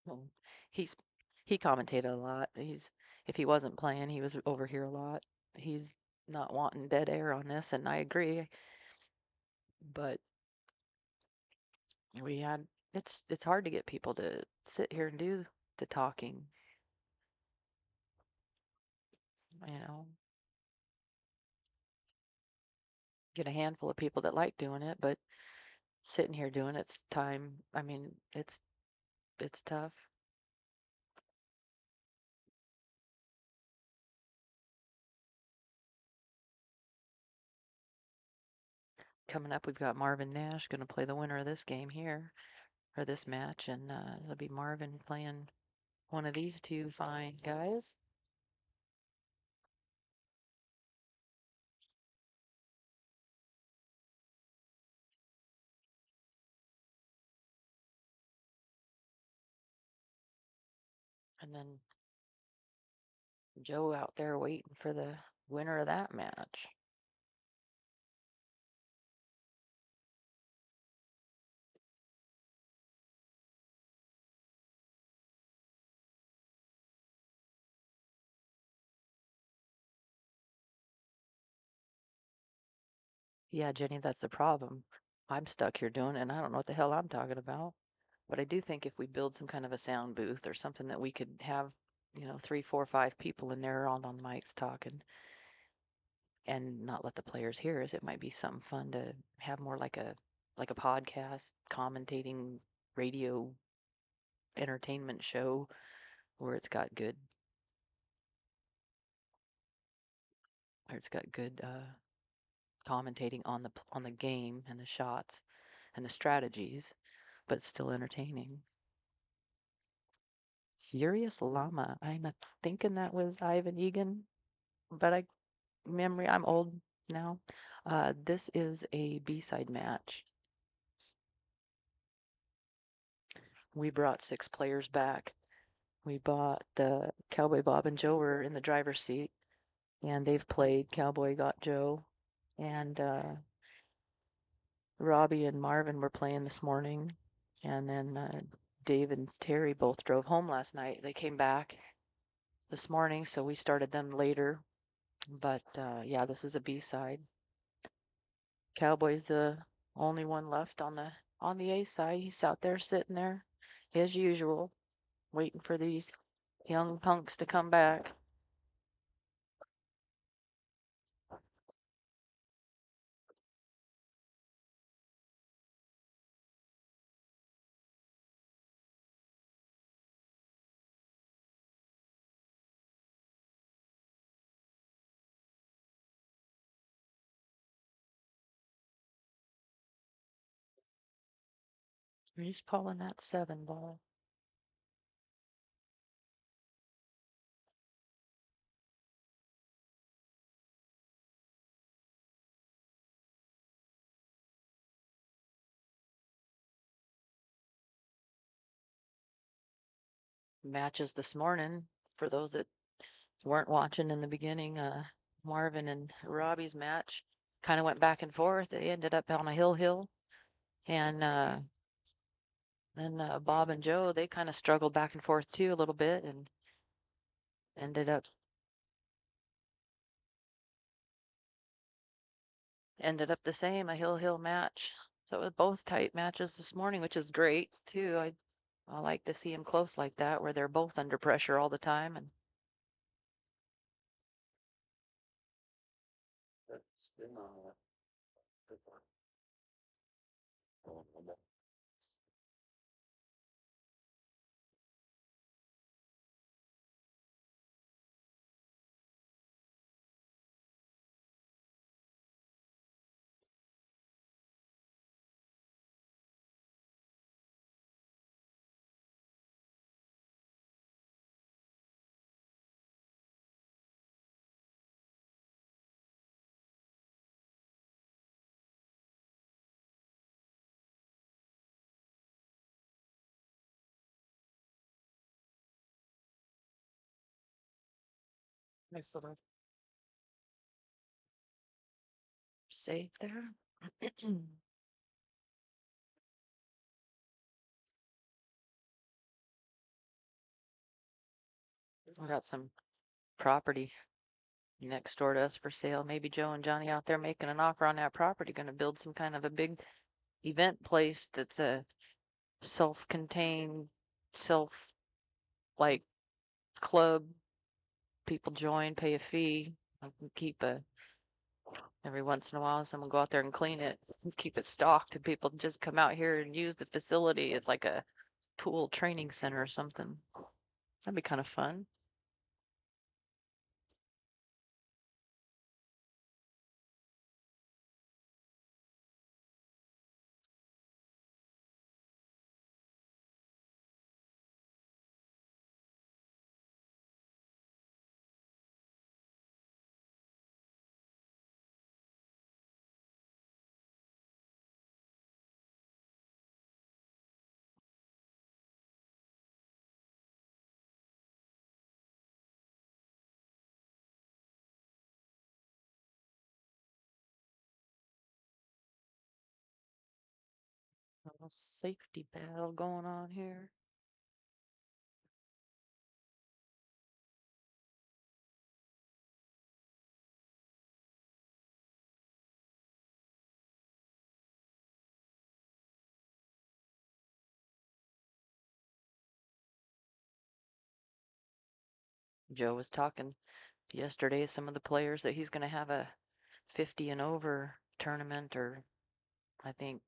Well, he's he commentated a lot. If he wasn't playing, he was over here a lot. He's not wanting dead air on this, and I agree. But we had it's hard to get people to sit here and do the talking, you know. Get a handful of people that like doing it, but sitting here doing it's time. I mean, it's tough. Coming up, we've got Marvin Nash going to play the winner of this game here, or this match, and it'll be Marvin playing one of these two fine guys. And then Joe out there waiting for the winner of that match. Yeah, Jenny, that's the problem. I'm stuck here doing it, and I don't know what the hell I'm talking about. But I do think if we build some kind of a sound booth or something that we could have, 3, 4, 5 people in there all on mics talking and not let the players hear us, it might be something fun to have more like a podcast commentating radio entertainment show where it's got good commentating on the game and the shots and the strategies, but it's still entertaining. Furious Llama. I'm thinking that was Ivan Egan, but I'm old now. This is a B-side match. We brought 6 players back. We bought the Cowboy Bob and Joe were in the driver's seat, and they've played. Cowboy got Joe, and Robbie and Marvin were playing this morning, and then Dave and Terry both drove home last night. They came back this morning, so we started them later. But yeah, this is a B-side. Cowboy's the only one left on the A side. He's out there sitting there, as usual, waiting for these young punks to come back. He's calling that 7 ball. Matches this morning, for those that weren't watching in the beginning, Marvin and Robbie's match kind of went back and forth. They ended up on a hill, and then Bob and Joe, they kind of struggled back and forth too a little bit, and ended up the same, a hill match. So it was both tight matches this morning, which is great too. I like to see them close like that, where they're both under pressure all the time. And been on that. Good one. Oh, I'm not- Nice little save there. I got some property next door to us for sale. Maybe Joe and Johnny out there making an offer on that property, gonna build some kind of a big event place that's a self-contained, like club. People join, pay a fee, keep every once in a while someone go out there and clean it, keep it stocked, and people just come out here and use the facility. It's like a pool training center or something. That'd be kind of fun. A little safety battle going on here. Joe was talking yesterday, some of the players that he's going to have a 50 and over tournament, or I think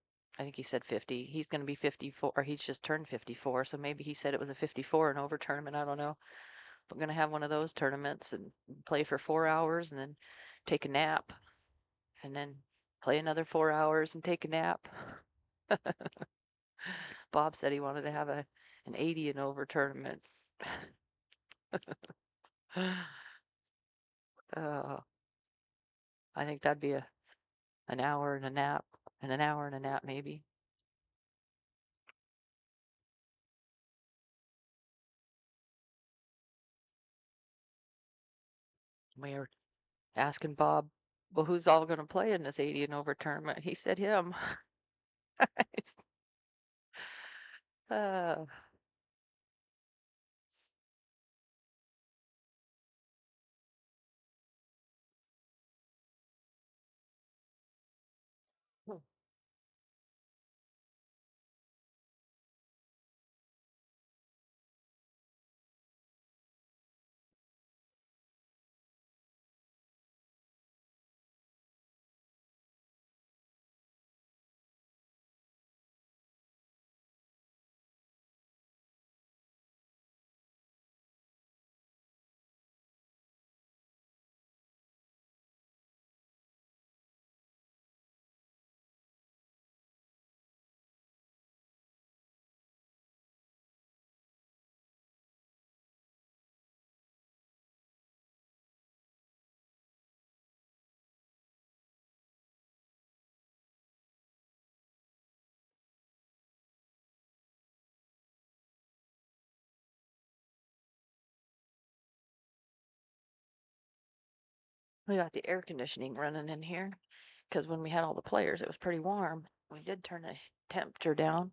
he said 50. He's going to be 54, or he's just turned 54, so maybe he said it was a 54 and over tournament. I don't know. We're going to have one of those tournaments and play for 4 hours and then take a nap and then play another 4 hours and take a nap. Bob said he wanted to have an 80 and over tournament. uh, I think that'd be an hour and a nap and an hour and a nap maybe. We were asking Bob, well, who's all going to play in this 80 and over tournament? He said him. uh, we got the air conditioning running in here because when we had all the players, it was pretty warm. We did turn the temperature down.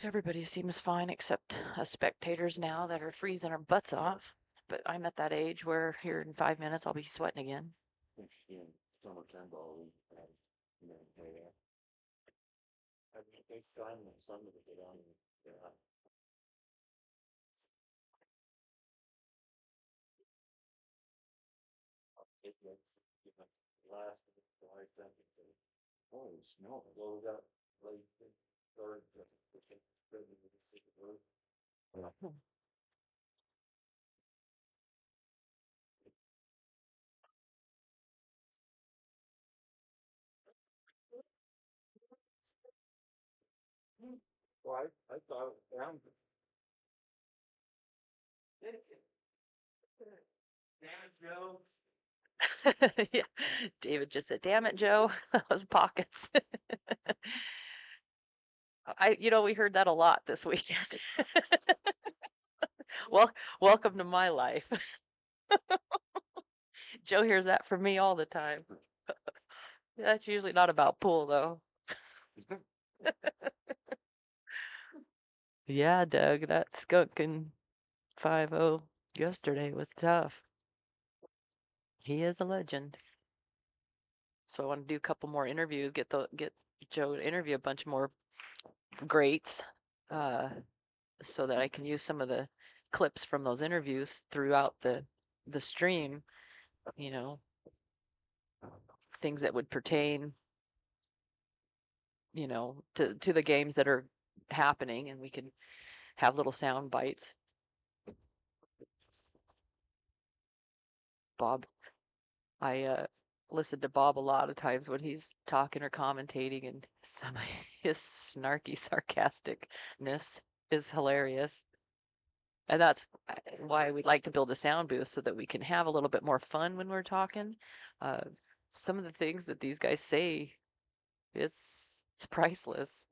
Everybody seems fine except us spectators now that are freezing our butts off. But I'm at that age where here in 5 minutes I'll be sweating again. Interesting. Summertime ball. You know, yeah. I mean, they signed some of it on. Yeah. It looks Last July 10th. Holy snow. Well, we got late third. Well, I thought it was down. Damn it, Joe. Yeah. David just said, "Damn it, Joe, those pockets." We heard that a lot this weekend. Well, welcome to my life. Joe hears that from me all the time. That's usually not about pool, though. Yeah, Doug, that skunk in 5-0 yesterday was tough. He is a legend. So I want to do a couple more interviews, get Joe to interview a bunch more greats, so that I can use some of the clips from those interviews throughout the stream, you know, things that would pertain, to the games that are happening, and we can have little sound bites. Bob, I listen to Bob a lot of times when he's talking or commentating, and some of his snarky sarcasticness is hilarious. And that's why we like to build a sound booth, so that we can have a little bit more fun when we're talking. Some of the things that these guys say, it's priceless.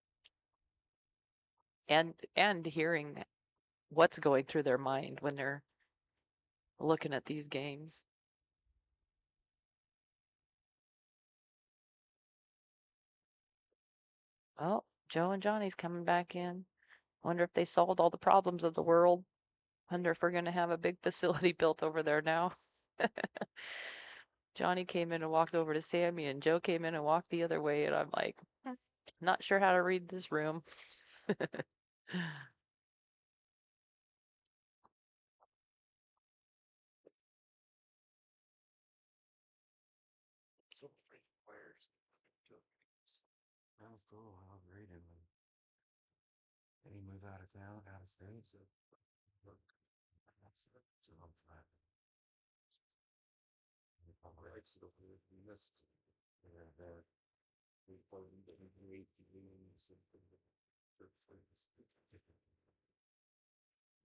And hearing what's going through their mind when they're looking at these games. Oh, Joe and Johnny's coming back in. Wonder if they solved all the problems of the world. Wonder if we're going to have a big facility built over there now. Johnny came in and walked over to Sammy, and Joe came in and walked the other way, and I'm like, not sure how to read this room. That was cool. How great him. Did he move out of town, out of state? So, look, that's a long time. Right, so we missed. Yeah, we played in the 18s and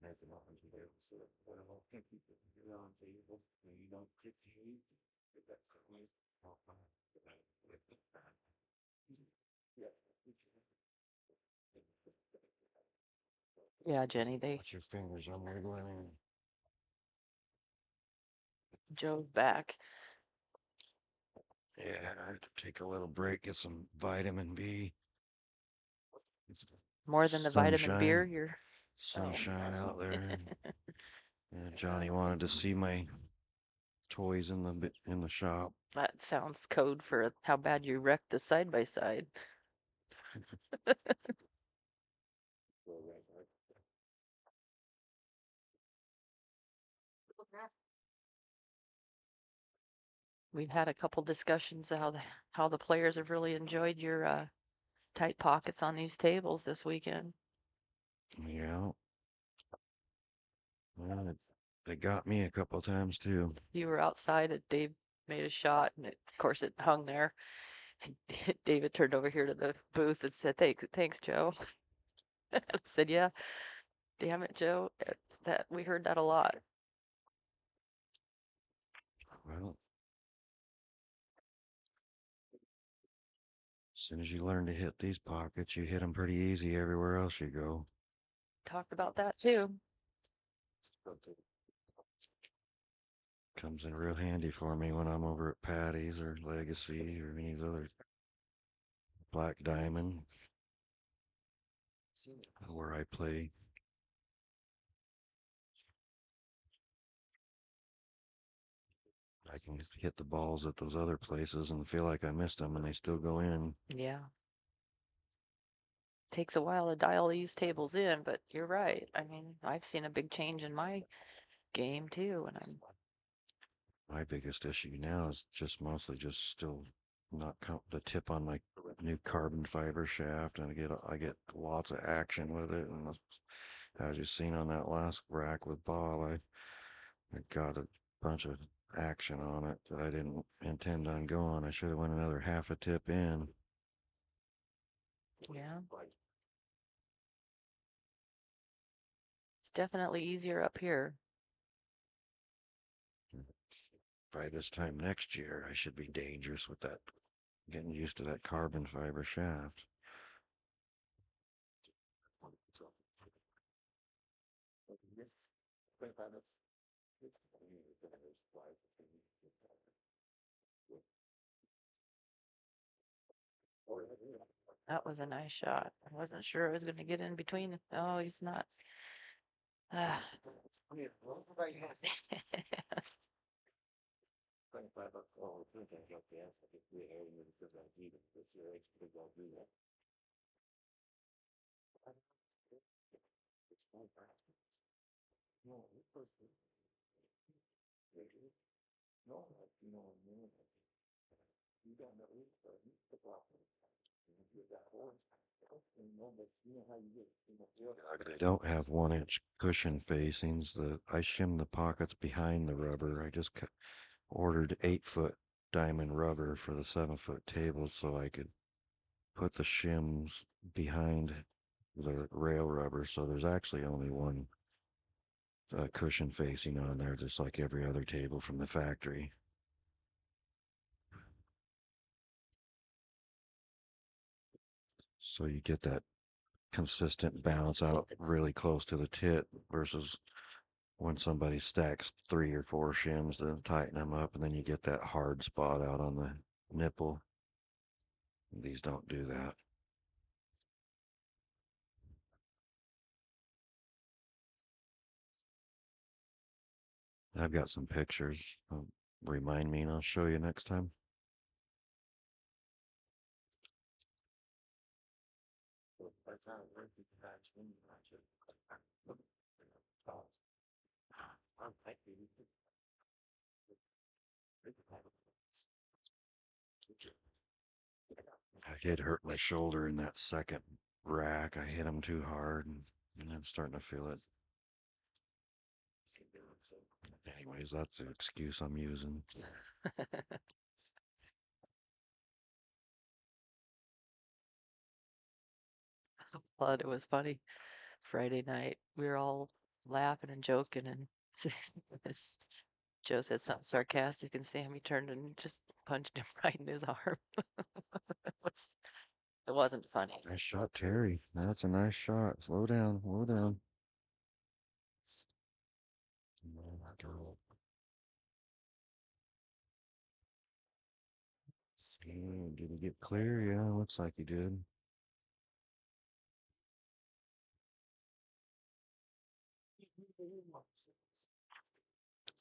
make an offer to them. So, what about people get on table and you don't get to eat? That's always yeah. Yeah, Jenny, Watch your fingers on wiggling. Joe's back. Yeah, I have to take a little break, get some vitamin B. It's More than the vitamin beer, sunshine. you're Sunshine out there. Yeah, Johnny wanted to see my toys in the shop. that sounds code for how bad you wrecked the side by side. We've had a couple discussions how the players have really enjoyed your tight pockets on these tables this weekend. Yeah. Well, they got me a couple times too. You were outside and Dave made a shot, and of course it hung there. And David turned over here to the booth and said, "Thanks, Joe." I said, "Yeah, damn it, Joe. We heard that a lot." Well, as soon as you learn to hit these pockets, you hit them pretty easy everywhere else you go. Talked about that too. Comes in real handy for me when I'm over at Patty's or Legacy or any of these other Black Diamond where I play. I can hit the balls at those other places and feel like I missed them and they still go in. Yeah. Takes a while to dial these tables in, but you're right. I mean, I've seen a big change in my game too, and I'm My biggest issue now is just mostly just still not the tip on my new carbon fiber shaft, and I get lots of action with it. And as you seen on that last rack with Bob, I got a bunch of action on it that I didn't intend on going. I should have went another half a tip in. Yeah. It's definitely easier up here. By this time next year, I should be dangerous with that, getting used to that carbon fiber shaft. That was a nice shot. I wasn't sure I was going to get in between. Oh, he's not. Ah. They don't have 1-inch cushion facings. I shimmed the pockets behind the rubber. I just ordered 8-foot diamond rubber for the 7-foot table so I could put the shims behind the rail rubber. So there's actually only one cushion facing on there, just like every other table from the factory. So you get that consistent bounce out really close to the tit versus when somebody stacks 3 or 4 shims to tighten them up, and then you get that hard spot out on the nipple. These don't do that. I've got some pictures. Remind me and I'll show you next time. I did hurt my shoulder in that second rack. I hit him too hard, and I'm starting to feel it. Anyways, that's the excuse I'm using. But it was funny. Friday night, we were all laughing and joking, and this Joe said something sarcastic, and Sammy turned and just punched him right in his arm. It wasn't funny. Nice shot, Terry. That's a nice shot. Slow down, slow down. See, did he get clear? Yeah, looks like he did.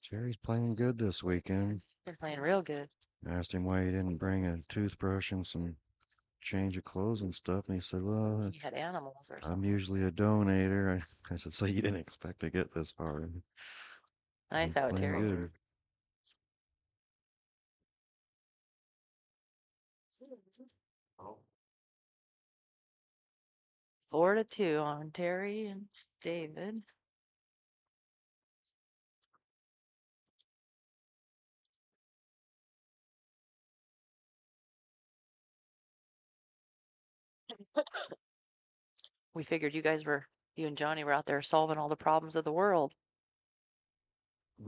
Terry's playing good this weekend. They're playing real good. I asked him why he didn't bring a toothbrush and some change of clothes and stuff, and he said, well, He had animals or I'm something. usually a donator. I said, so you didn't expect to get this far. Nice He's out, playing Terry. good. 4-2 on Terry and David. We figured you and Johnny were out there solving all the problems of the world.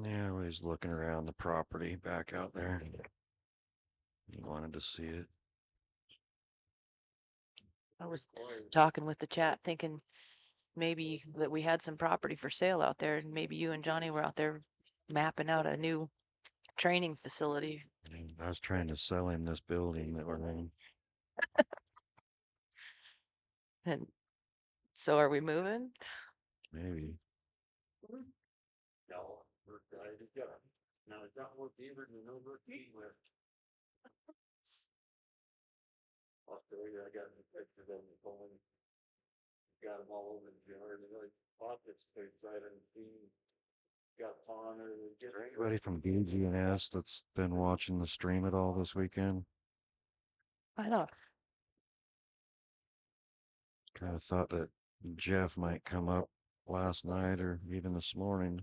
Yeah, he's looking around the property back out there. He wanted to see it. I was talking with the chat thinking maybe that we had some property for sale out there, and maybe you and Johnny were out there mapping out a new training facility. And I was trying to sell him this building that we're in. And so are we moving? Maybe. No, we're ready to go. Now it's got more beaver than over with. Australia, I got the pictures of the phone. Got them all over the yard. They're like pockets inside of the team. got pawn or Is there anybody from BG&S that's been watching the stream at all this weekend? I don't. Kind of thought that Jeff might come up last night or even this morning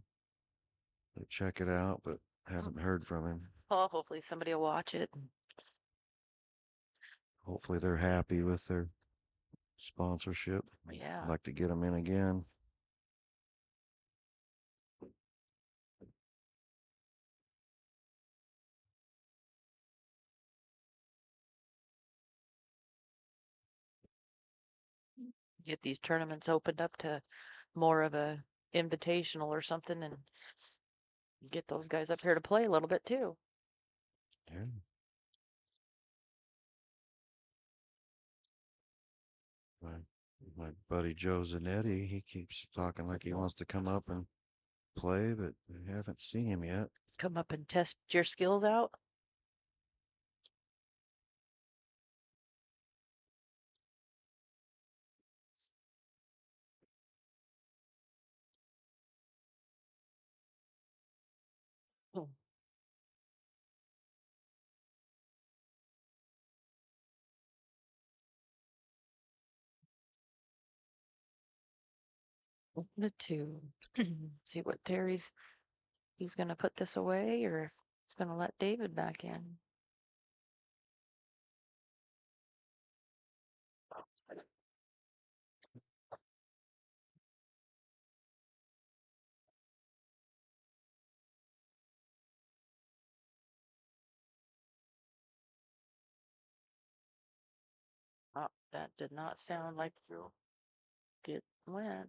to check it out, but haven't heard from him. Well, hopefully somebody will watch it. Hopefully they're happy with their sponsorship. Yeah. I'd like to get them in again. Get these tournaments opened up to more of a invitational or something and get those guys up here to play a little bit too. Yeah. My buddy Joe Zanetti, he keeps talking like he wants to come up and play, but I haven't seen him yet. Come up and test your skills out. Oh, the two. See what he's gonna put this away or if he's gonna let David back in. Oh, that did not sound like it went.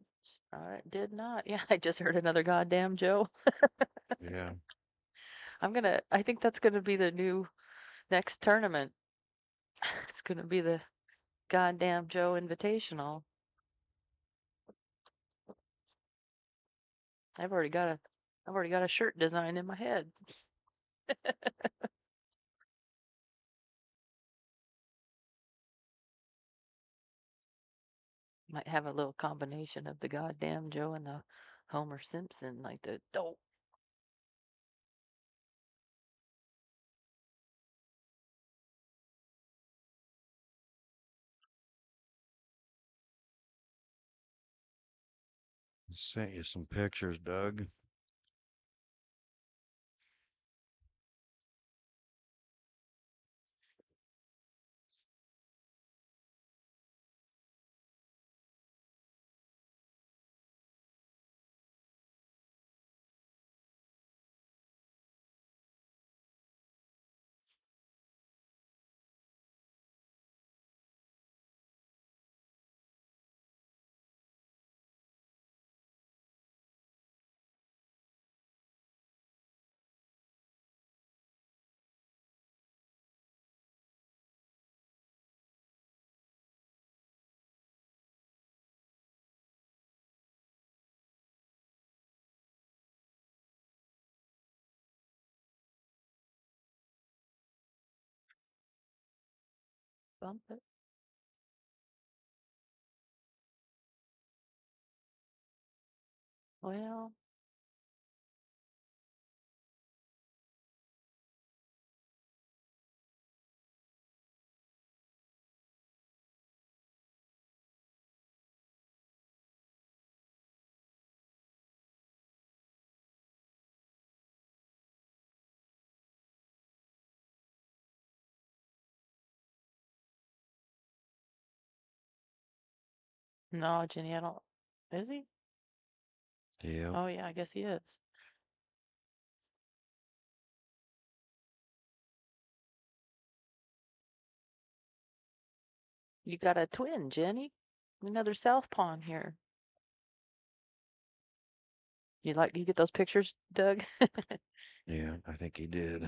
It did not. Yeah, I just heard another goddamn Joe. Yeah. I think that's gonna be the new next tournament. It's gonna be the goddamn Joe Invitational. I've already got a shirt design in my head. Might have a little combination of the goddamn Joe and the Homer Simpson, like the dope. Sent you some pictures, Doug. Bump it. Well, no, Jenny, I don't. Is he? Yeah. Oh yeah, I guess he is. You got a twin, Jenny. Another South Pawn here. You get those pictures, Doug? Yeah, I think he did.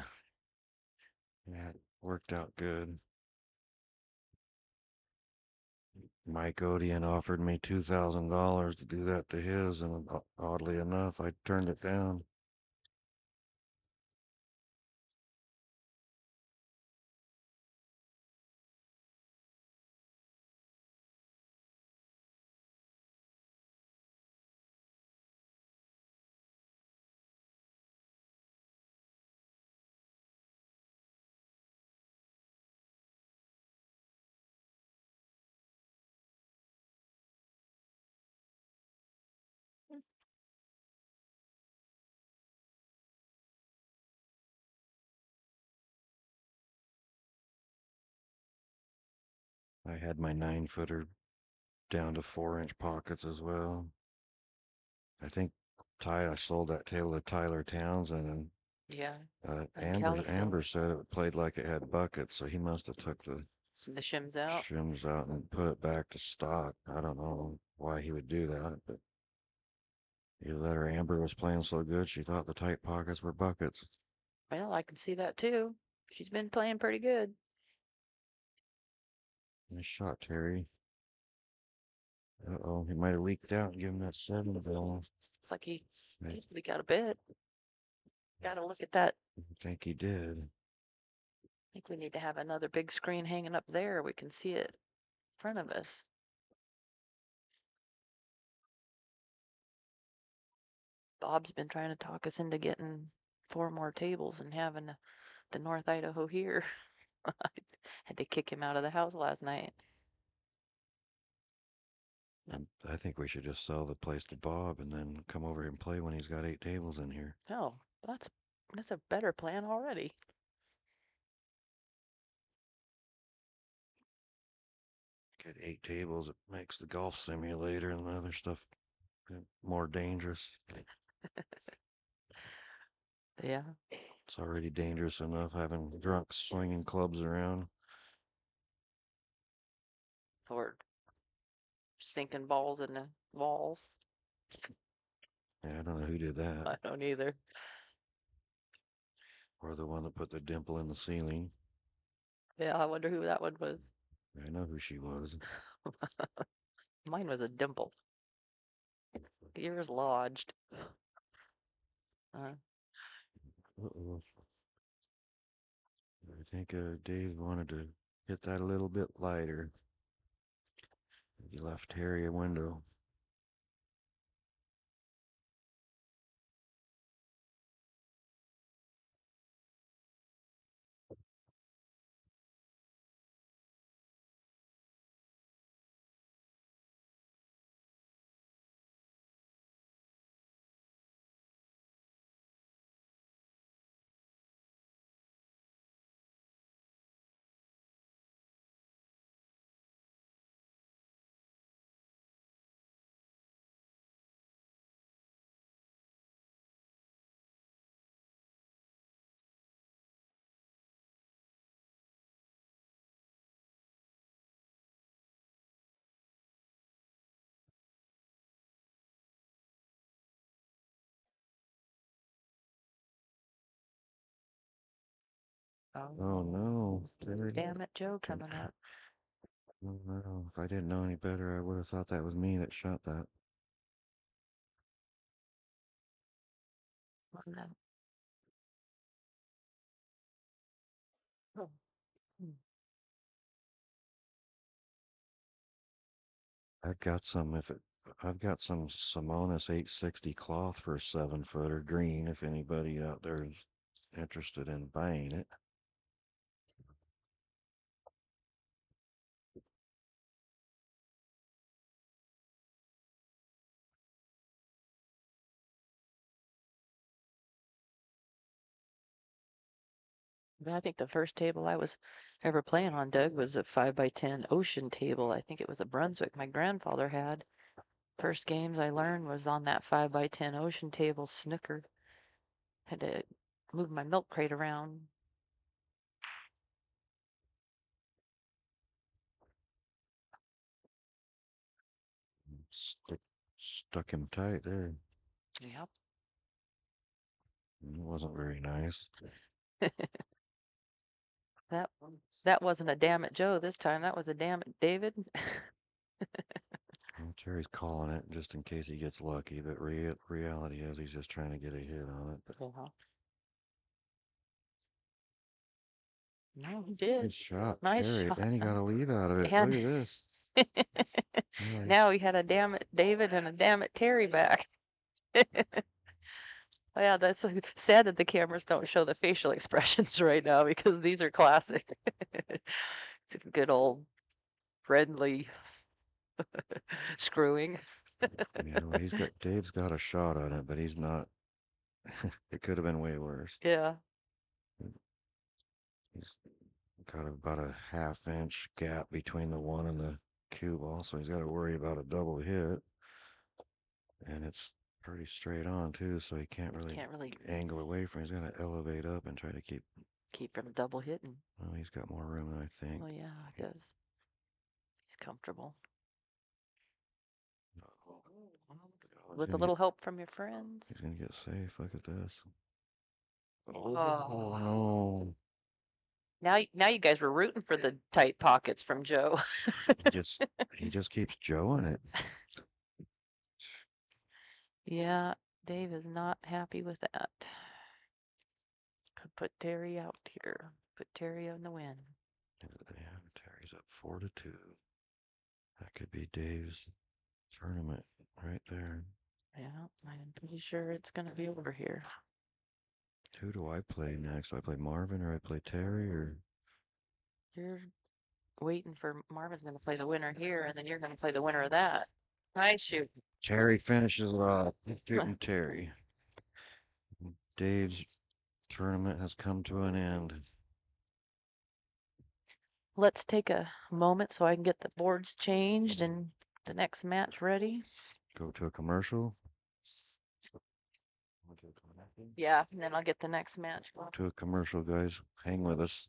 Yeah, it worked out good. Mike Odian offered me $2,000 to do that to his, and oddly enough, I turned it down. I had my 9-footer down to 4-inch pockets as well. I think I sold that table to Tyler Townsend, and Yeah, and Amber Kalispell. said it played like it had buckets, so he must have took the The shims out. shims out and put it back to stock. I don't know why he would do that, but either that or Amber was playing so good she thought the tight pockets were buckets. Well, I can see that too. She's been playing pretty good. Nice shot, Terry. Uh-oh, he might have leaked out and given that 7 bill. It's like he I did leak out a bit. Gotta look at that. think he did. I think we need to have another big screen hanging up there. We can see it in front of us. Bob's been trying to talk us into getting 4 more tables and having the North Idaho here. I had to kick him out of the house last night. I think we should just sell the place to Bob and then come over and play when he's got 8 tables in here. Oh, that's a better plan already. Get 8 tables, it makes the golf simulator and the other stuff more dangerous. Yeah. It's already dangerous enough having drunks swinging clubs around. Or sinking balls in the walls. Yeah, I don't know who did that. I don't either. Or the one that put the dimple in the ceiling. Yeah, I wonder who that one was. I know who she was. Mine was a dimple. Yours lodged. Uh-oh. I think Dave wanted to hit that a little bit lighter. He left Harry a window. Oh no, Terry. Damn it, Joe coming up. Oh no, if I didn't know any better, I would have thought that was me that shot that. Oh, no. Oh. I've got some I've got some Simonis 860 cloth for a 7-footer green if anybody out there is interested in buying it. I think the first table I was ever playing on, Doug, was a 5x10 ocean table. I think it was a Brunswick my grandfather had. First games I learned was on that 5x10 ocean table snooker. Had to move my milk crate around. Stuck him tight there. Yep. It wasn't very nice. That wasn't a damn it Joe this time. That was a damn it David. Well, Terry's calling it just in case he gets lucky, but reality is he's just trying to get a hit on it. But No, he did. good shot, Nice Terry, shot. and he got a lead out of it. And Look at this. now he had a damn it David and a damn it Terry back. Yeah, that's sad that the cameras don't show the facial expressions right now because these are classic. It's a good old friendly screwing. Yeah, well, Dave's got a shot on it, but he's not. It could have been way worse. Yeah. He's got about a half-inch gap between the one and the cue ball, so he's got to worry about a double hit. And it's pretty straight on too, so he can't really Can't really angle away from it. He's got to elevate up and try to keep. keep from double hitting. Well, he's got more room than I think. Oh yeah, it does. He's comfortable. Uh-oh. He's With a gonna little help from your friends. He's gonna get safe. Look at this. Oh. No! Now you guys were rooting for the tight pockets from Joe. He just keeps Joeing it. Yeah, Dave is not happy with that. Could put Terry out here. Put Terry in the win. Yeah, Terry's up 4-2. That could be Dave's tournament right there. Yeah, I'm pretty sure it's gonna be over here. Who do I play next? Do I play Marvin or I play Terry or? You're waiting for Marvin's gonna play the winner here, and then you're gonna play the winner of that. Nice shoot. Terry finishes it off. Shooting Terry. Dave's tournament has come to an end. Let's take a moment so I can get the boards changed and the next match ready. Go to a commercial. Yeah, and then I'll get the next match. Go to a commercial, guys. Hang with us.